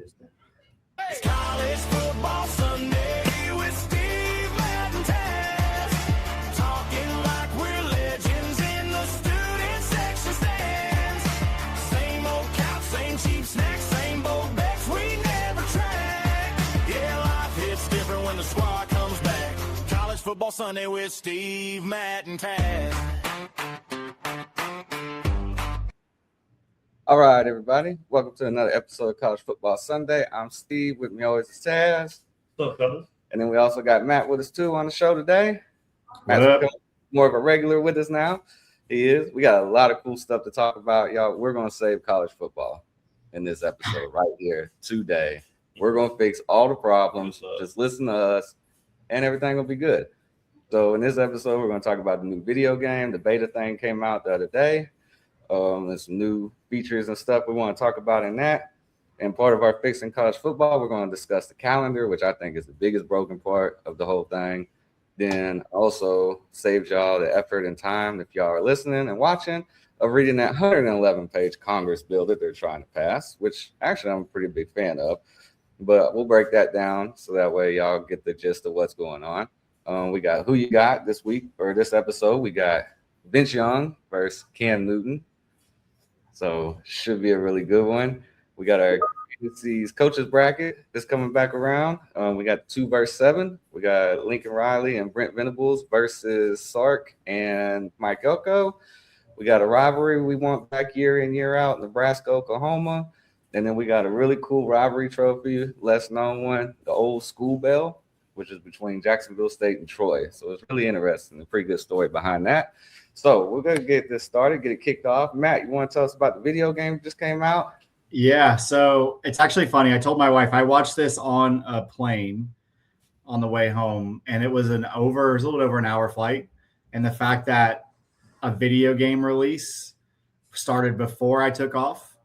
It's college football Sunday with Steve, Matt, and Taz. Talking like we're legends in the student section stands. Same old couch, same cheap snacks, same bold bets we never track. Yeah, life hits different when the squad comes back. College football Sunday with Steve, Matt, and Taz. All right, everybody. Welcome to another episode of College Football Sunday. I'm Steve. With me always is Taz. What's up, fellas? And then we also got Matt with us too on the show today. Matt's becoming more of a regular with us now. He is. We got a lot of cool stuff to talk about, y'all. We're going to save college football in this episode right here today. We're going to fix all the problems. Just listen to us, and everything will be good. So in this episode, we're going to talk about the new video game. The beta thing came out the other day. There's some new features and stuff we want to talk about in that. And part of our fixing college football, we're going to discuss the calendar, which I think is the biggest broken part of the whole thing. Then also save y'all the effort and time, if y'all are listening and watching, of reading that 111-page Congress bill that they're trying to pass, which actually I'm a pretty big fan of. But we'll break that down so that way y'all get the gist of what's going on. We got Who You Got this week, or this episode. We got Vince Young versus Cam Newton. So should be a really good one. We got our agency's coaches bracket that's coming back around. We got 2 versus 7. We got Lincoln Riley and Brent Venables versus Sark and Mike Elko. We got a rivalry we want back year in, year out, Nebraska, Oklahoma. And then we got a really cool rivalry trophy, less known one, the Old School Bell, which is between Jacksonville State and Troy. So it's really interesting. A pretty good story behind that. So we're going to get this started, get it kicked off. Matt, you want to tell us about the video game that just came out? Yeah, so it's actually funny. I told my wife I watched this on a plane on the way home, and it was a little over an hour flight. And the fact that a video game release started before I took off,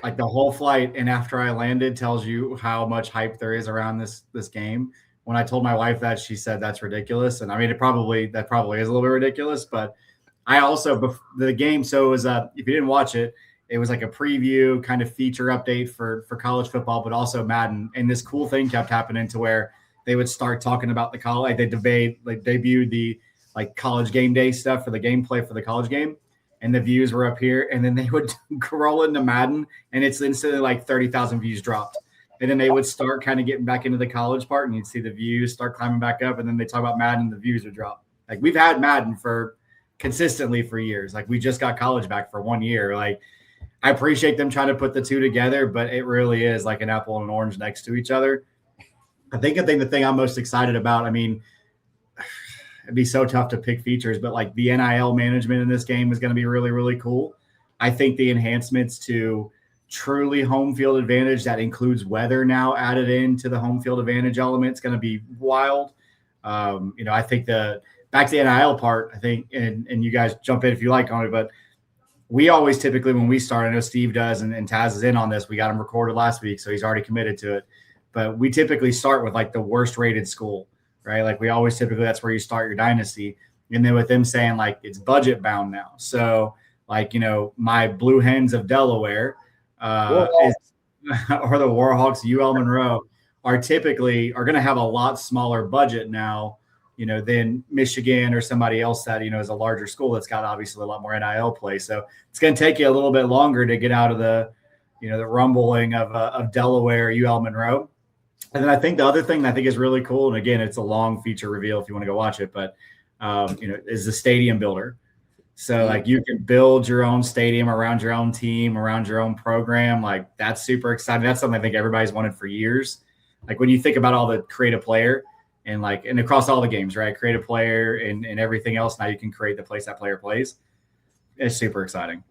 like the whole flight and after I landed, tells you how much hype there is around this game. When I told my wife that, she said that's ridiculous. And I mean, that probably is a little bit ridiculous, but I also, the game, so it was, if you didn't watch it, it was like a preview kind of feature update for college football, but also Madden. And this cool thing kept happening to where they would start talking about the college, they debuted the like college game day stuff for the gameplay for the college game. And the views were up here, and then they would roll into Madden, and it's instantly like 30,000 views dropped. And then they would start kind of getting back into the college part, and you'd see the views start climbing back up. And then they talk about Madden, and the views would drop. Like we've had Madden consistently for years. Like we just got college back for 1 year. Like I appreciate them trying to put the two together, but it really is like an apple and an orange next to each other. I think the thing I'm most excited about, I mean, it'd be so tough to pick features, but like the NIL management in this game is going to be really, really cool. I think the enhancements to truly home field advantage that includes weather now added into the home field advantage element is going to be wild. I think back to the NIL part, I think, and you guys jump in if you like on it, but we always typically, when we start, I know Steve does, and Taz is in on this. We got him recorded last week, so he's already committed to it. But we typically start with like the worst rated school, right? Like we always typically, that's where you start your dynasty. And then with them saying like it's budget bound now. So like, my Blue Hens of Delaware, or the Warhawks, UL Monroe are going to have a lot smaller budget now, than Michigan or somebody else that, is a larger school that's got obviously a lot more NIL play. So it's going to take you a little bit longer to get out of the rumbling of Delaware, UL Monroe. And then I think the other thing that I think is really cool, and again, it's a long feature reveal if you want to go watch it, but is the stadium builder. So like you can build your own stadium around your own team, around your own program. Like that's super exciting. That's something I think everybody's wanted for years. Like when you think about all the creative player and across all the games, right? Creative player and everything else. Now you can create the place that player plays. It's super exciting.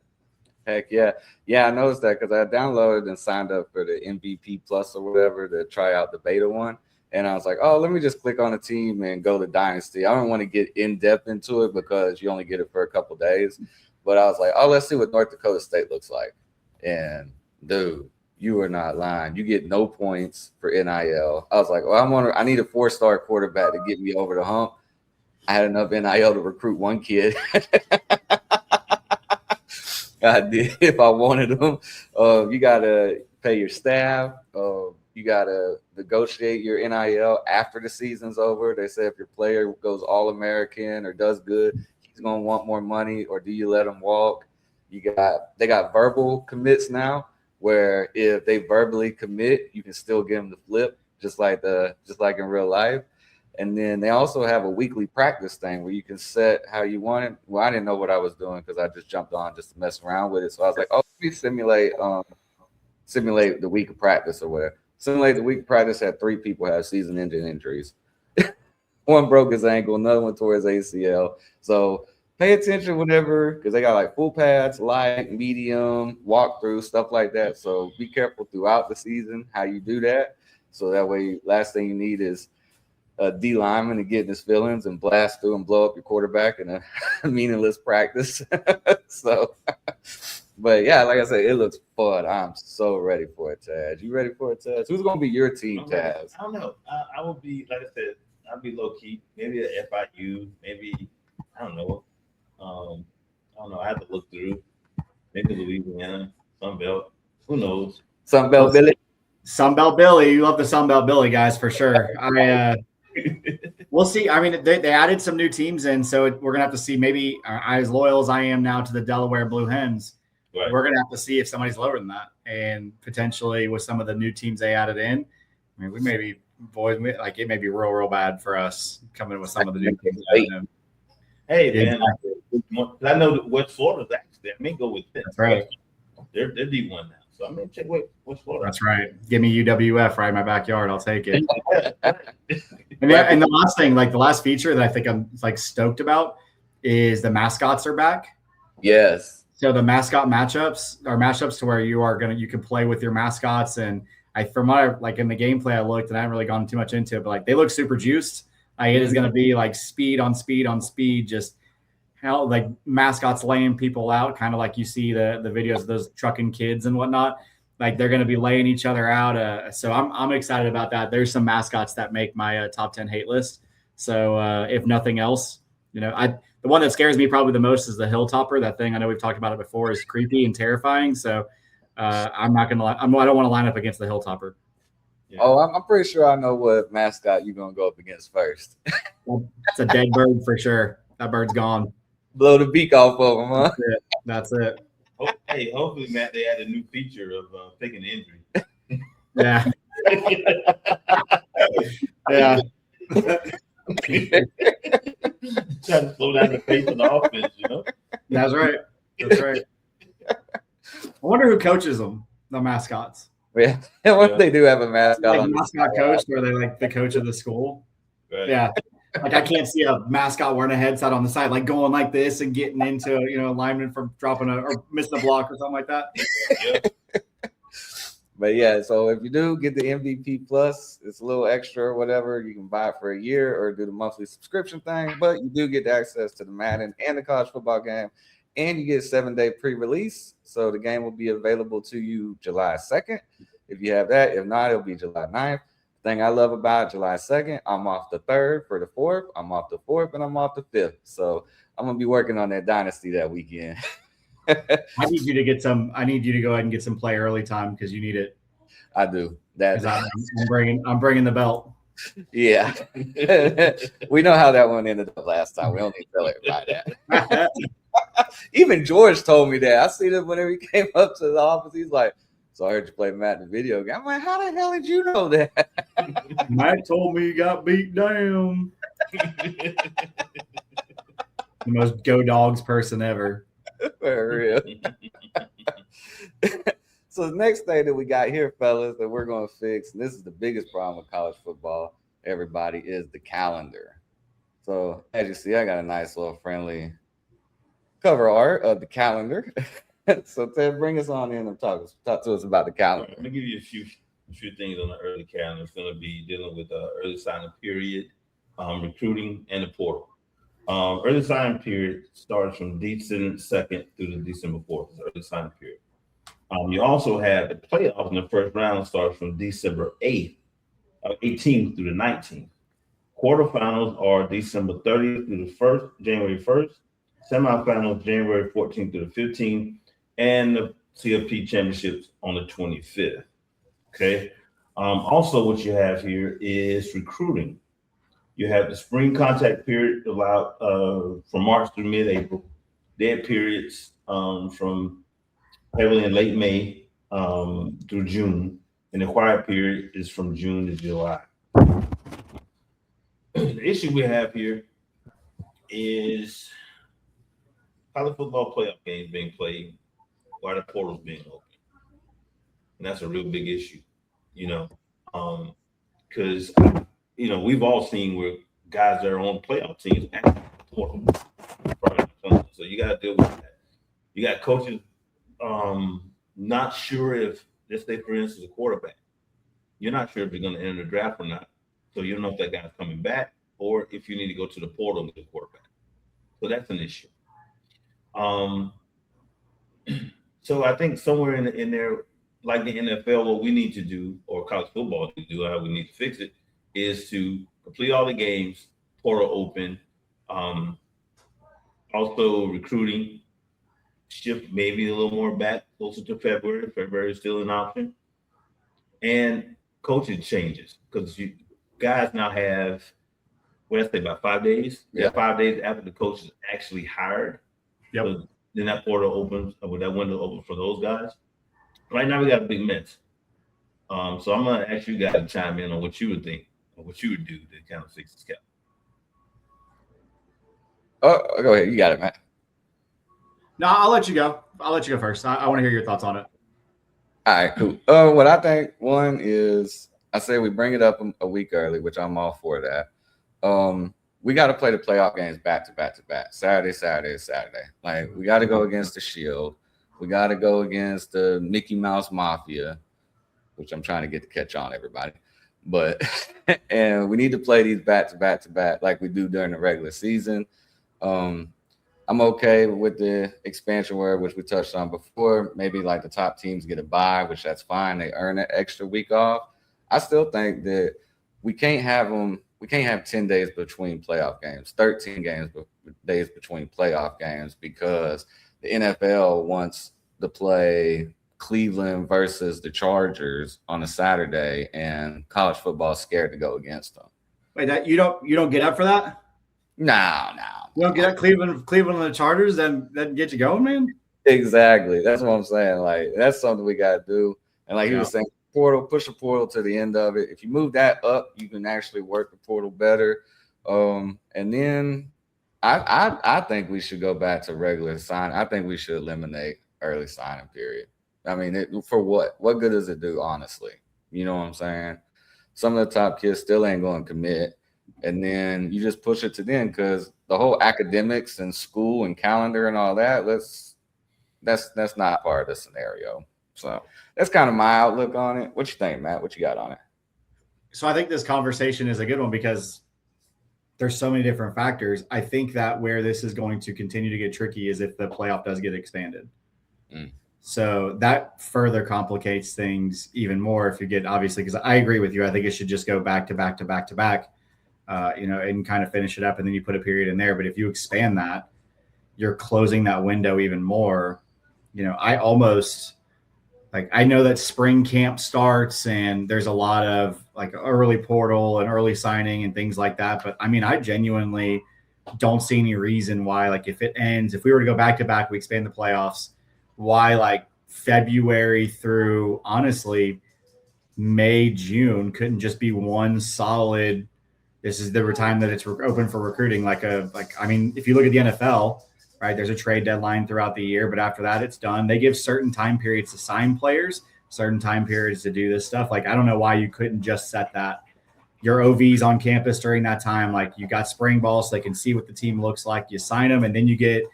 Heck yeah. Yeah, I noticed that because I downloaded and signed up for the MVP Plus or whatever to try out the beta one. And I was like, oh, let me just click on a team and go to Dynasty. I don't want to get in-depth into it because you only get it for a couple days. But I was like, oh, let's see what North Dakota State looks like. And, dude, you are not lying. You get no points for NIL. I was like, well, I need a 4-star quarterback to get me over the hump. I had enough NIL to recruit one kid. I did if I wanted them. You got to pay your staff. You got to negotiate your NIL after the season's over. They say if your player goes All-American or does good, he's going to want more money, or do you let him walk? They got verbal commits now, where if they verbally commit, you can still get them to flip, just like in real life. And then they also have a weekly practice thing where you can set how you want it. Well, I didn't know what I was doing because I just jumped on just to mess around with it. So I was like, oh, let me simulate the week of practice or whatever. Simulate the week of practice, had 3 people have season-ending injuries. One broke his ankle, another one tore his ACL. So pay attention whenever, because they got like full pads, light, medium, walkthrough, stuff like that. So be careful throughout the season how you do that. So that way, last thing you need is a D lineman to get in his feelings and blast through and blow up your quarterback in a meaningless practice. So, but yeah, like I said, it looks fun. I'm so ready for it, Taz. You ready for it, Taz? Who's going to be your team, Taz? I don't know. I will be, like I said, I'll be low key. Maybe at FIU. Maybe, I don't know. I have to look through. Maybe Louisiana, Sunbelt. Who knows? Sunbelt Billy. Sunbelt Billy. You love the Sunbelt Billy, guys, for sure. We'll see. I mean, they added some new teams in, so we're going to have to see. Maybe as loyal as I am now to the Delaware Blue Hens, Right. We're going to have to see if somebody's lower than that. And potentially with some of the new teams they added in, I mean, it may be real bad for us coming with some of the new teams. Hey, man, I know that West Florida's actually there. I may go with them. That's right. They're D1 now. So I'm going to check West Florida. That's right. Give me UWF right in my backyard. I'll take it. And the last thing, like the last feature that I think I'm like stoked about is the mascots are back. Yes. So the mascot matchups are matchups to where you can play with your mascots. And from what I like in the gameplay I looked, and I haven't really gone too much into it, but like they look super juiced. Like it is going to be like speed on speed on speed, just how like mascots laying people out, kind of like you see the videos of those trucking kids and whatnot. Like they're going to be laying each other out. So I'm excited about that. There's some mascots that make my top 10 hate list. So if nothing else, the one that scares me probably the most is the Hilltopper. That thing, I know we've talked about it before, is creepy and terrifying. So I'm not going to I don't want to line up against the Hilltopper. Yeah. Oh, I'm pretty sure I know what mascot you're going to go up against first. It's a dead bird for sure. That bird's gone. Blow the beak off of him, huh? That's it. Hey, hopefully, Matt, they add a new feature of taking the injury. Yeah. Yeah. Trying to slow down the pace of the offense, That's right. That's right. I wonder who coaches them, the mascots. Yeah. What if they do have a mascot? Like mascot coach, or they like the coach of the school? Right. Yeah. Like I can't see a mascot wearing a headset on the side, like going like this and getting into lineman from dropping or missing a block or something like that. Yeah. But yeah, so if you do get the MVP Plus, it's a little extra or whatever. You can buy it for a year or do the monthly subscription thing. But you do get access to the Madden and the college football game, and you get a 7-day pre-release. So the game will be available to you July 2nd. If you have that, if not, it'll be July 9th. Thing I love about July 2nd, I'm off the 3rd for the 4th. I'm off the 4th, and I'm off the 5th. So I'm gonna be working on that dynasty that weekend. I need you to go ahead and get some play early time because you need it. I do. I'm bringing the belt. Yeah. We know how that one ended up last time. We don't need to tell everybody that. Even George told me that. I seen it whenever he came up to the office. He's like, so I heard you play Madden video game. I'm like, how the hell did you know that? Mike told me you got beat down. The most go dogs person ever. For real. So the next thing that we got here, fellas, that we're going to fix, and this is the biggest problem with college football, everybody, is the calendar. So as you see, I got a nice little friendly cover art of the calendar. So Ted, bring us on in and talk to us about the calendar. Let me give you a few things on the early calendar. It's going to be dealing with early signing period, recruiting, and the portal. Early signing period starts from December 2nd through to December 4th. It's early signing period. You also have the playoffs in the first round starts from December 18th through the 19th. Quarterfinals are December 30th through the January 1st. Semifinals January 14th through the 15th. And the CFP championships on the 25th. Okay. Also, what you have here is recruiting. You have the spring contact period allowed from March through mid-April. Dead periods from heavily in late May through June, and the quiet period is from June to July. The issue we have here is college football playoff games being played while the portal's being open, and that's a real big issue, you know, because we've all seen where guys that are on playoff teams actually portal. So you got to deal with that. You got coaches not sure if, let's say, for instance, a quarterback. You're not sure if you're going to enter the draft or not. So you don't know if that guy's coming back or if you need to go to the portal and get a quarterback. So that's an issue. So I think somewhere in there, like the NFL, what we need to do, or college football to do, how we need to fix it, is to complete all the games, portal open, also recruiting, shift maybe a little more back closer to February. February is still an option. And coaching changes because you guys now have, what did I say, about 5 days? Yeah. 5 days after the coach is actually hired. Yep. So then that portal opens, or that window opens for those guys. Right now we got a big mess. So I'm going to ask you guys to chime in on what you would think, or what you would do to kind of fix this cap. Oh, go ahead. You got it, Matt. No, I'll let you go. I'll let you go first. I want to hear your thoughts on it. All right, cool. What I think, one is, I say we bring it up a week early, which I'm all for that. We got to play the playoff games back to back to back. Saturday. Like, we got to go against the Shield. We got to go against the Mickey Mouse Mafia, which I'm trying to get to catch on, everybody. But and we need to play these back to back to back like we do during the regular season. I'm okay with the expansion word, which we touched on before. Maybe like the top teams get a bye, which that's fine. They earn an extra week off. I still think that we can't have 10 days between playoff games, 13 days between playoff games, because the NFL wants to play Cleveland versus the Chargers on a Saturday, and college football is scared to go against them. Wait, that you don't get up for that? No. You don't get up Cleveland and the Chargers, then get you going, man. Exactly. That's what I'm saying. Like, that's something we got to do. And like he was saying, push the portal to the end of it. If you move that up, you can actually work the portal better. And then I think we should go back to regular sign. I think we should eliminate early signing period. I mean, for what? What good does it do, honestly? You know what I'm saying? Some of the top kids still ain't going to commit. And then you just push it to them, because the whole academics and school and calendar and all that, that's not part of the scenario. So that's kind of my outlook on it. What you think, Matt? What you got on it? So I think this conversation is a good one because there's so many different factors. I think that where this is going to continue to get tricky is if the playoff does get expanded. So that further complicates things even more if you get, obviously, because I agree with you. I think it should just go back to back to back to back, and kind of finish it up, and then you put a period in there. But if you expand that, you're closing that window even more. I almost I know that spring camp starts and there's a lot of like early portal and early signing and things like that. But I mean, I genuinely don't see any reason why, like, if it ends, if we were to go back to back, we expand the playoffs, why like February through honestly May, June couldn't just be one solid. This is the time that it's open for recruiting. I mean, if you look at the NFL, right, there's a trade deadline throughout the year, but after that, it's done. They give certain time periods to sign players, certain time periods to do this stuff. Like, I don't know why you couldn't just set that. Your OVs on campus during that time, like you got spring ball so they can see what the team looks like. You sign them, and then you get,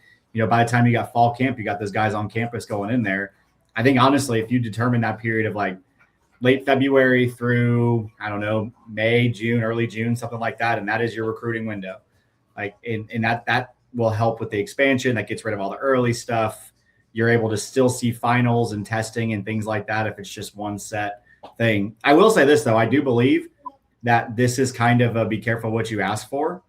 by the time you got fall camp, you got those guys on campus going in there. I think, honestly, if you determine that period of like late February through, I don't know, May, June, early June, something like that, and that is your recruiting window, like, and that will help with the expansion. That gets rid of all the early stuff. You're able to still see finals and testing and things like that if it's just one set thing. I will say this, though. I do believe that this is kind of a be careful what you ask for.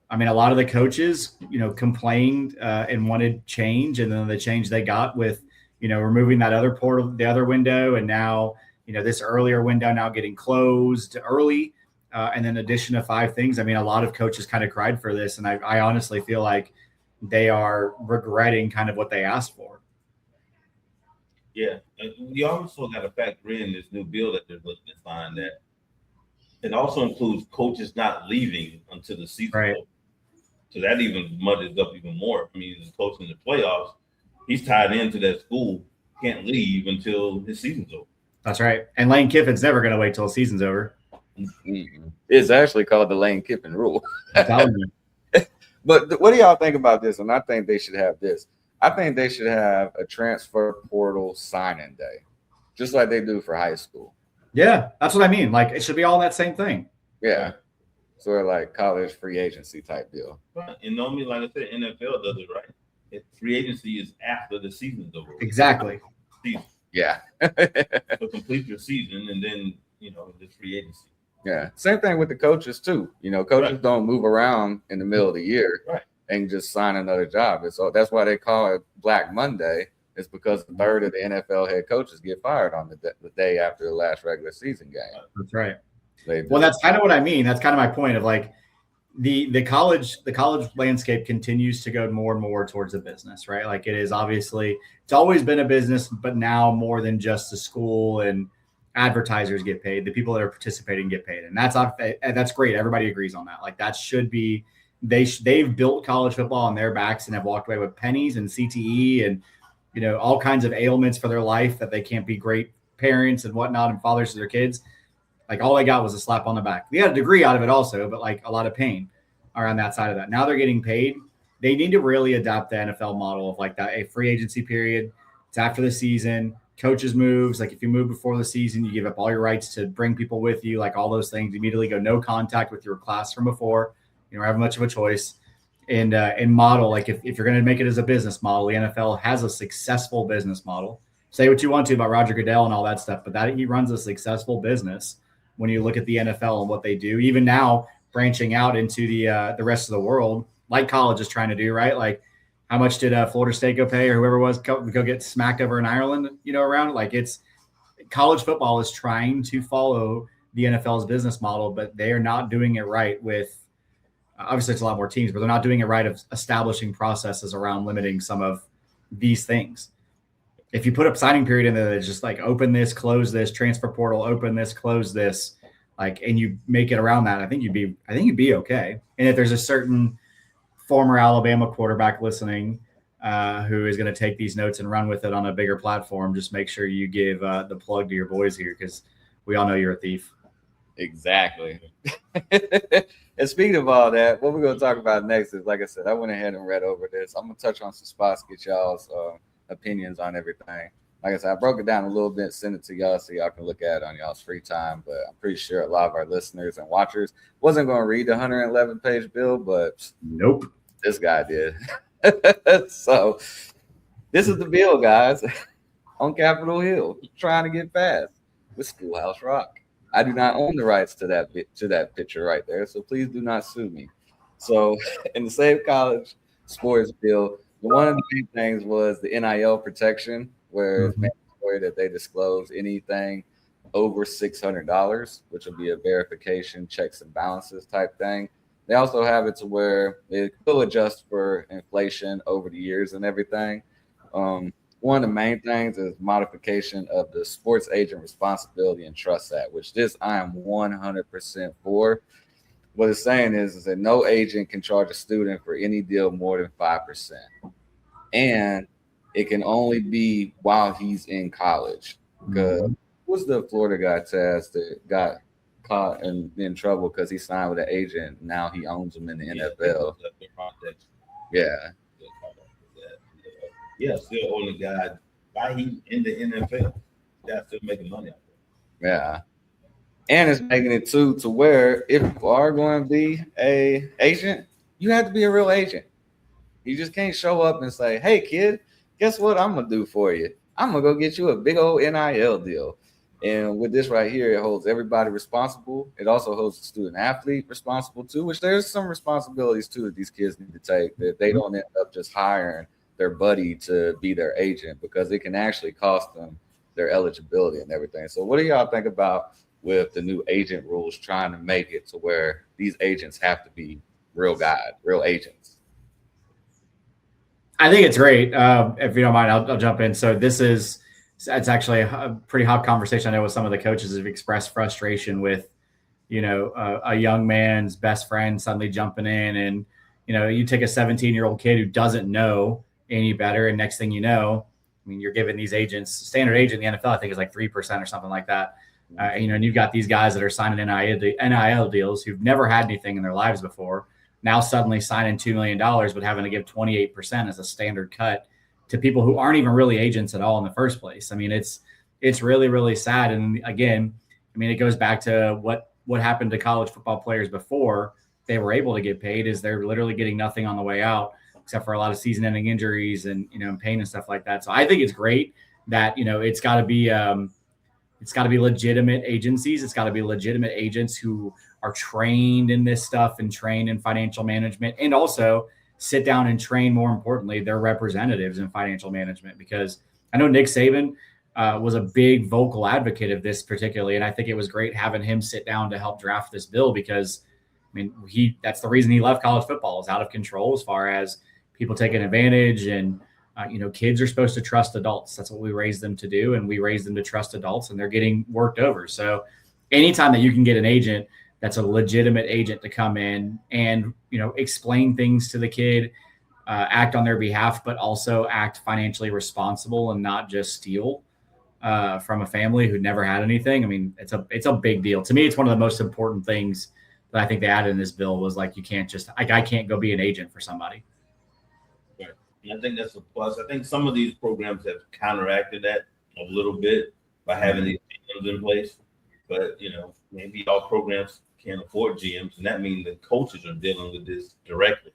I mean, a lot of the coaches, complained and wanted change, and then the change they got with, removing that other portal, the other window, and now, this earlier window now getting closed early, and then addition of 5 things. I mean, a lot of coaches kind of cried for this, and I honestly feel like they are regretting kind of what they asked for. Yeah, and we also got to factor in this new bill that they're looking to sign that it also includes coaches not leaving until the season. Right. So that even muddies up even more. I mean, he's coaching the playoffs. He's tied into that school, can't leave until his season's over. That's right. And Lane Kiffin's never going to wait till the season's over. Mm-hmm. It's actually called the Lane Kiffin rule. I'm telling you. But what do y'all think about this? And I think they should have this. I think they should have a transfer portal signing day, just like they do for high school. Yeah, that's what I mean. Like, it should be all that same thing. Yeah. Sort of like college free agency type deal. Right. And normally, like I said, NFL does it right. Free agency is after the season's over. Exactly. Season. Yeah. So complete your season and then, the free agency. Yeah. Same thing with the coaches too. Coaches Right. don't move around in the middle of the year and just sign another job. And so that's why they call it Black Monday. It's because a third of the NFL head coaches get fired on the day after the last regular season game. That's right. Well, that's kind of what I mean. That's kind of my point of like the college landscape continues to go more and more towards a business, right? Like it is obviously, it's always been a business, but now more than just a school, and advertisers get paid. The people that are participating get paid. And that's great. Everybody agrees on that. Like that should be, they've built college football on their backs and have walked away with pennies and CTE and, all kinds of ailments for their life that they can't be great parents and whatnot and fathers to their kids. Like all they got was a slap on the back. They got a degree out of it also, but like a lot of pain around that side of that. Now they're getting paid. They need to really adopt the NFL model of like that, a free agency period. It's after the season, coaches moves. Like if you move before the season, you give up all your rights to bring people with you, like all those things. Immediately go no contact with your class from before. You don't have much of a choice. And model, like if you're going to make it as a business model, the NFL has a successful business model. Say what you want to about Roger Goodell and all that stuff, but that he runs a successful business. When you look at the NFL and what they do, even now branching out into the rest of the world, like college is trying to do, right? Like how much did Florida State go pay or whoever was go get smacked over in Ireland, around? Like it's college football is trying to follow the NFL's business model, but they are not doing it right with, obviously it's a lot more teams, but they're not doing it right of establishing processes around limiting some of these things. If you put a signing period in there that's just like open this, close this, transfer portal, open this, close this, like, and you make it around that, I think you'd be okay. And if there's a certain former Alabama quarterback listening who is going to take these notes and run with it on a bigger platform, just make sure you give the plug to your boys here because we all know you're a thief. Exactly. And speaking of all that, what we're going to talk about next is, like I said, I went ahead and read over this. I'm going to touch on some spots, get y'all's opinions on everything. Like I said, I broke it down a little bit, send it to y'all so y'all can look at it on y'all's free time. But I'm pretty sure a lot of our listeners and watchers wasn't going to read the 111-page bill, but nope, this guy did. So this is the bill, guys, on Capitol Hill, trying to get passed with Schoolhouse Rock. I do not own the rights to that picture right there, so please do not sue me. So in the Save College Sports bill, one of the big things was the NIL protection, where it's mandatory that they disclose anything over $600, which will be a verification, checks and balances type thing. They also have it to where it will adjust for inflation over the years and everything. One of the main things is modification of the Sports Agent Responsibility and Trust Act, which this I am 100% for. What it's saying is that no agent can charge a student for any deal more than 5%. And it can only be while he's in college. Because what's the Florida guy, Taz, that got caught and in trouble because he signed with an agent? Now he owns them in the NFL. Yeah. Yeah, still owning the guy. Why he in the NFL? That's still making money out there. Yeah. And it's making it too to where if you are going to be a agent, you have to be a real agent. You just can't show up and say, hey, kid, guess what I'm going to do for you? I'm going to go get you a big old NIL deal. And with this right here, it holds everybody responsible. It also holds the student athlete responsible too, which there's some responsibilities too that these kids need to take, that they don't end up just hiring their buddy to be their agent, because it can actually cost them their eligibility and everything. So what do y'all think about with the new agent rules trying to make it to where these agents have to be real guys, real agents? I think it's great. If you don't mind, I'll jump in. So it's actually a pretty hot conversation. I know with some of the coaches have expressed frustration with, a young man's best friend suddenly jumping in, and you take a 17-year-old kid who doesn't know any better, and next thing you know, I mean, you're giving these agents, standard agent in the NFL, I think is like 3% or something like that. And you've got these guys that are signing NIL deals who've never had anything in their lives before, now suddenly signing $2 million, but having to give 28% as a standard cut to people who aren't even really agents at all in the first place. I mean, it's really, really sad. And again, I mean, it goes back to what happened to college football players before they were able to get paid, is they're literally getting nothing on the way out, except for a lot of season-ending injuries and and pain and stuff like that. So I think it's great that it's got to be legitimate agencies. It's got to be legitimate agents who are trained in this stuff and trained in financial management, and also sit down and train, more importantly, their representatives in financial management. Because I know Nick Saban was a big vocal advocate of this particularly, and I think it was great having him sit down to help draft this bill, because I mean, that's the reason he left college football, is out of control as far as people taking advantage. And kids are supposed to trust adults. That's what we raised them to do, and we raised them to trust adults, and they're getting worked over. So anytime that you can get an agent that's a legitimate agent to come in and explain things to the kid, act on their behalf, but also act financially responsible and not just steal from a family who never had anything. I mean, it's a big deal. To me, it's one of the most important things that I think they added in this bill, was like, you can't just, I can't go be an agent for somebody. Right. And I think that's a plus. I think some of these programs have counteracted that a little bit by having these GMs in place. But, maybe all programs can't afford GMs, and that means the coaches are dealing with this directly.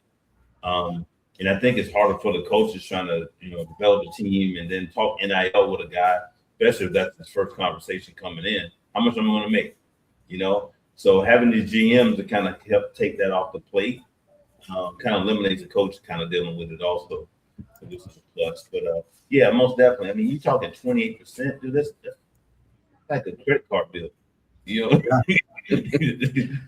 And I think it's harder for the coaches trying to, develop a team and then talk NIL with a guy, especially if that's his first conversation coming in. How much am I going to make? So having these GMs to kind of help take that off the plate kind of eliminates the coach kind of dealing with it also. So this is a plus. But yeah, most definitely. I mean, you're talking 28%. Dude, that's like a credit card bill.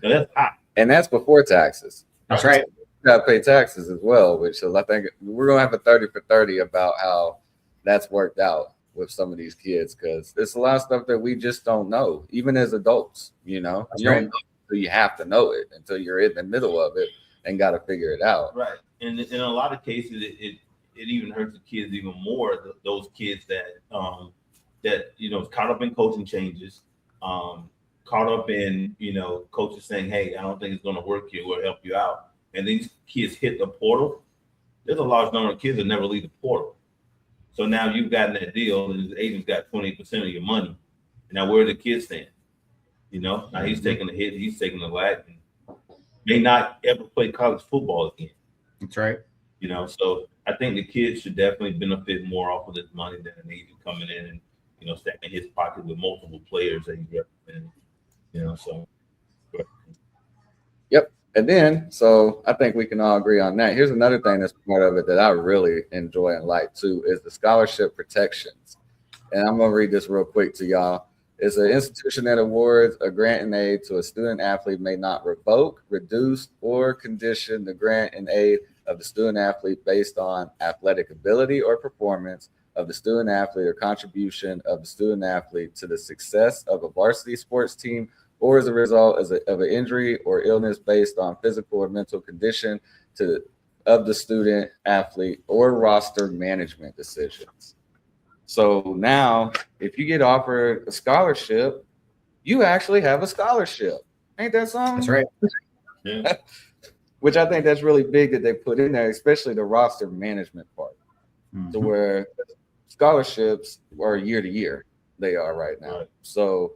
That's hot. And that's before taxes. That's right. You got to pay taxes as well, which is, I think we're going to have a 30 for 30 about how that's worked out with some of these kids, because there's a lot of stuff that we just don't know, even as adults. You don't know, so you have to know it until you're in the middle of it and got to figure it out. Right. And in a lot of cases, it even hurts the kids even more. Those kids that caught up in coaching changes, caught up in coaches saying, "Hey, I don't think it's going to work here. We'll help you out." And these kids hit the portal. There's a large number of kids that never leave the portal. So now you've gotten that deal, and the agent's got 20% of your money. And now where are the kids stand? Now he's taking the hit, he's taking the whack, and may not ever play college football again. That's right. So I think the kids should definitely benefit more off of this money than an agent coming in and stacking his pocket with multiple players that he's representing. So. Yep. And then, so I think we can all agree on that. Here's another thing that's part of it that I really enjoy and like too, is the scholarship protections. And I'm going to read this real quick to y'all. It's an institution that awards a grant and aid to a student athlete may not revoke, reduce, or condition the grant and aid of the student athlete based on athletic ability or performance of the student athlete or contribution of the student athlete to the success of a varsity sports team, or as a result of an injury or illness based on physical or mental condition of the student athlete, or roster management decisions. So now, if you get offered a scholarship, you actually have a scholarship. Ain't that something? That's right. Yeah. Which I think that's really big that they put in there, especially the roster management part, to where scholarships are year to year. They are right now. Right. So,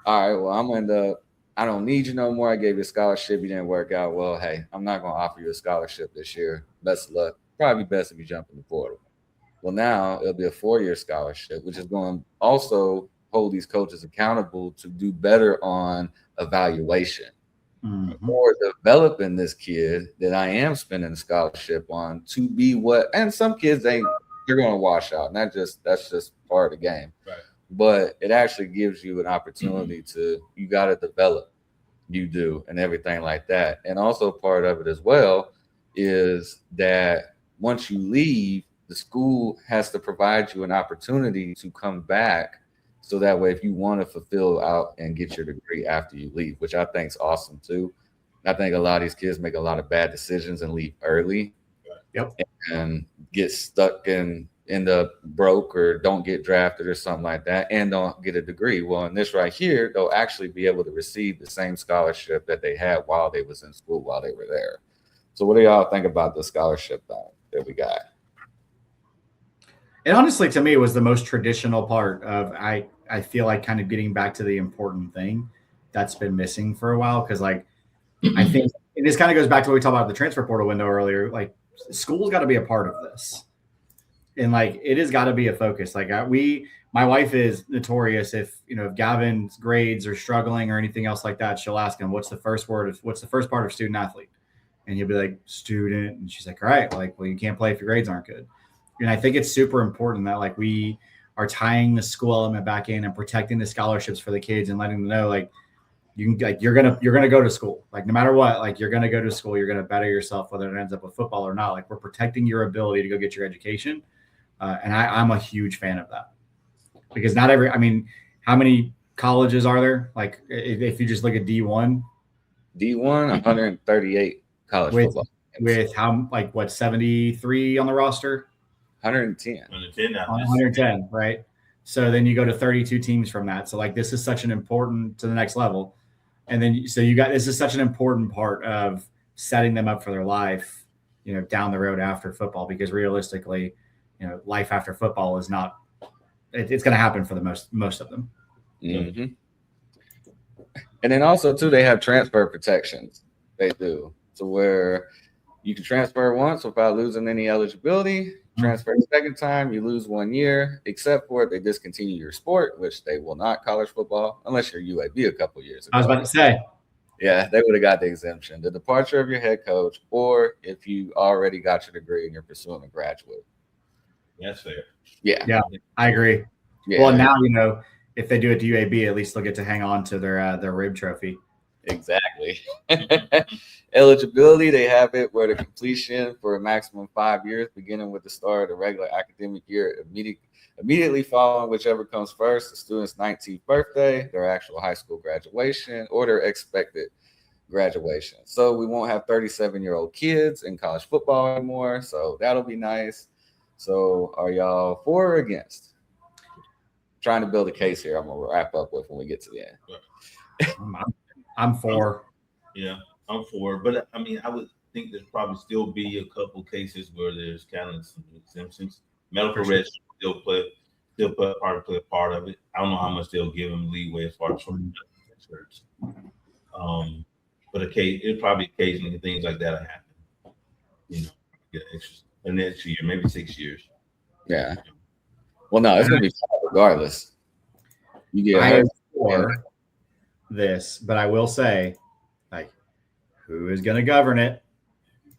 all right, well, I'm going to end up, I don't need you no more. I gave you a scholarship. You didn't work out. Well, hey, I'm not going to offer you a scholarship this year. Best of luck. Probably best if you jump in the portal. Well, now it'll be a 4-year scholarship, which is going to also hold these coaches accountable to do better on evaluation. Or developing this kid that I am spending a scholarship on to be what, and some kids they're going to wash out, and that's just part of the game. Right. but it actually gives you an opportunity to, you got to develop, you do, and everything like that. And also part of it as well is that once you leave, the school has to provide you an opportunity to come back. So that way, if you want to fulfill out and get your degree after you leave, which I think is awesome too. I think a lot of these kids make a lot of bad decisions and leave early. Yep. And get stuck and end up broke or don't get drafted or something like that and don't get a degree. Well, in this right here, they'll actually be able to receive the same scholarship that they had while they was in school, while they were there. So what do y'all think about the scholarship that we got? And honestly, to me, it was the most traditional part of, I feel like kind of getting back to the important thing that's been missing for a while. Cause like, I think this kind of goes back to what we talked about the transfer portal window earlier. Like, school's got to be a part of this. And like, it has got to be a focus. Like my wife is notorious. If Gavin's grades are struggling or anything else like that, she'll ask him, what's the first part of student athlete? And he'll be like, student. And she's like, all right, well, you can't play if your grades aren't good. And I think it's super important that like we are tying the school element back in and protecting the scholarships for the kids and letting them know, like, you can, like, you're gonna go to school, like no matter what, like you're gonna go to school, you're gonna better yourself, whether it ends up with football or not. Like, we're protecting your ability to go get your education, and I'm a huge fan of that, because how many colleges are there? Like, if you just look at D1, 138 college football with how, like, what, 73 on the roster? 110, 110, right? So then you go to 32 teams from that. So like, this is such an important, to the next level. And then, so this is such an important part of setting them up for their life, down the road after football, because realistically, life after football is not, it's going to happen for the most of them. Mm-hmm. And then also too, they have transfer protections. They do, to where you can transfer once without losing any eligibility. Transfer the second time, you lose 1 year, except for if they discontinue your sport, which they will not, college football, unless you're UAB a couple years ago. I was about to say. Yeah, they would have got the exemption. The departure of your head coach, or if you already got your degree and you're pursuing a graduate. That's fair. Yeah, I agree. Yeah. Well, now, if they do it to UAB, at least they'll get to hang on to their rib trophy. Exactly. Eligibility, they have it where the completion for a maximum 5 years, beginning with the start of the regular academic year, immediately following whichever comes first, the student's 19th birthday, their actual high school graduation, or their expected graduation. So we won't have 37-year-old kids in college football anymore. So that'll be nice. So are y'all for or against? Trying to build a case here. I'm gonna wrap up with when we get to the end. I'm for. Yeah, I'm for. But I would think there's probably still be a couple cases where there's kind of some exemptions. Medical red still play a part of it. I don't know how much they'll give them leeway as far as insurance. But it probably occasionally things like that happen. Get an extra year, maybe 6 years. Yeah. Well, no, it's gonna be fun regardless. You get hurt. For this, but I will say, like, who is going to govern it?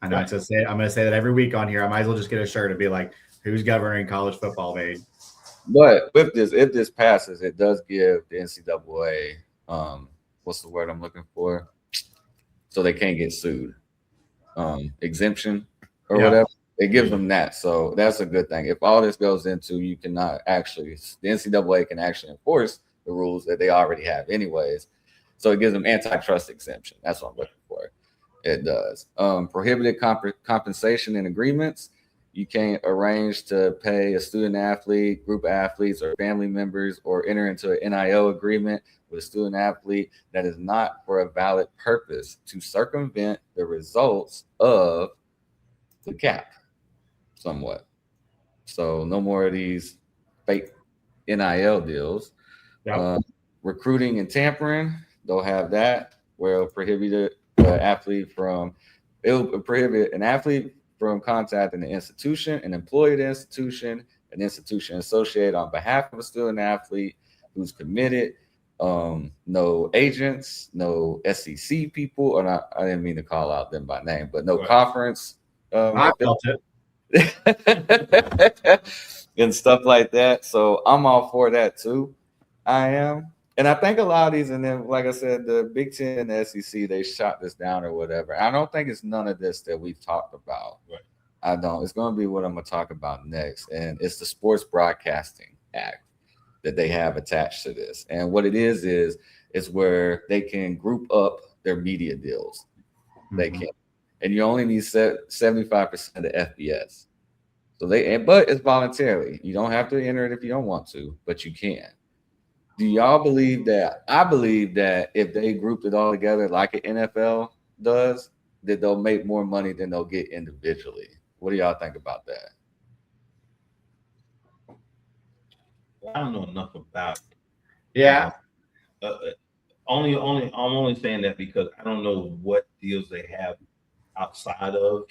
I know I'm going to say that every week on here. I might as well just get a shirt and be like, who's governing college football, babe? But with this, if this passes, it does give the NCAA, what's the word I'm looking for? So they can't get sued. Exemption or whatever. It gives them that. So that's a good thing. If all this goes into, the NCAA can actually enforce the rules that they already have anyways. So it gives them antitrust exemption. That's what I'm looking for. It does. Prohibited compensation in agreements. You can't arrange to pay a student athlete, group of athletes, or family members, or enter into an NIL agreement with a student athlete that is not for a valid purpose to circumvent the results of the cap somewhat. So no more of these fake NIL deals. Yep. Recruiting and tampering, they'll have that, where it'll prohibit an athlete from contacting the institution, an employee of the institution, an institution associated on behalf of a student athlete who's committed. No agents, no SEC people, or not. I didn't mean to call out them by name, but no conference. I felt it. And stuff like that. So I'm all for that too. I am. And I think a lot of these, and then like I said, the Big Ten and the SEC, they shot this down or whatever. I don't think it's none of this that we've talked about. Right. I don't. It's going to be what I'm going to talk about next, and it's the Sports Broadcasting Act that they have attached to this. And what it is it's where they can group up their media deals. They can, and you only need 75% of the FBS. So but it's voluntarily. You don't have to enter it if you don't want to, but you can. Do y'all believe that? I believe that if they grouped it all together like an NFL does, that they'll make more money than they'll get individually. What do y'all think about that? I don't know enough about it. Yeah. I'm only saying that because I don't know what deals they have outside of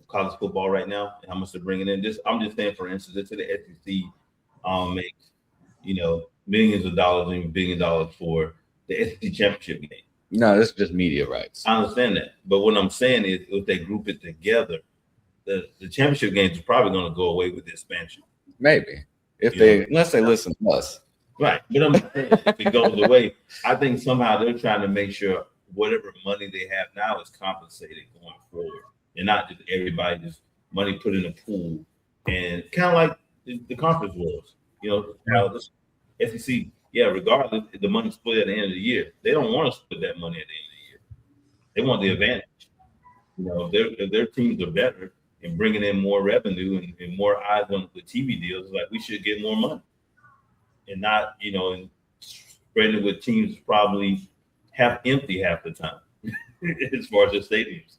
college football right now and how much they're bringing in. I'm just saying, for instance, into the SEC makes millions of dollars and $1 billion for the SEC championship game. No, this is just media rights. I understand that, but what I'm saying is, if they group it together, the championship games are probably going to go away with the expansion. Maybe unless they listen to us. Right, but I'm saying, if it goes away, I think somehow they're trying to make sure whatever money they have now is compensated going forward, and not just everybody just money put in a pool, and kind of like the conference was. How this SEC, regardless, the money split at the end of the year. They don't want to split that money at the end of the year. They want the advantage. If their teams are better and bringing in more revenue and more eyes on the TV deals, like, we should get more money. And not, and spreading it with teams probably half empty half the time, as far as the stadiums,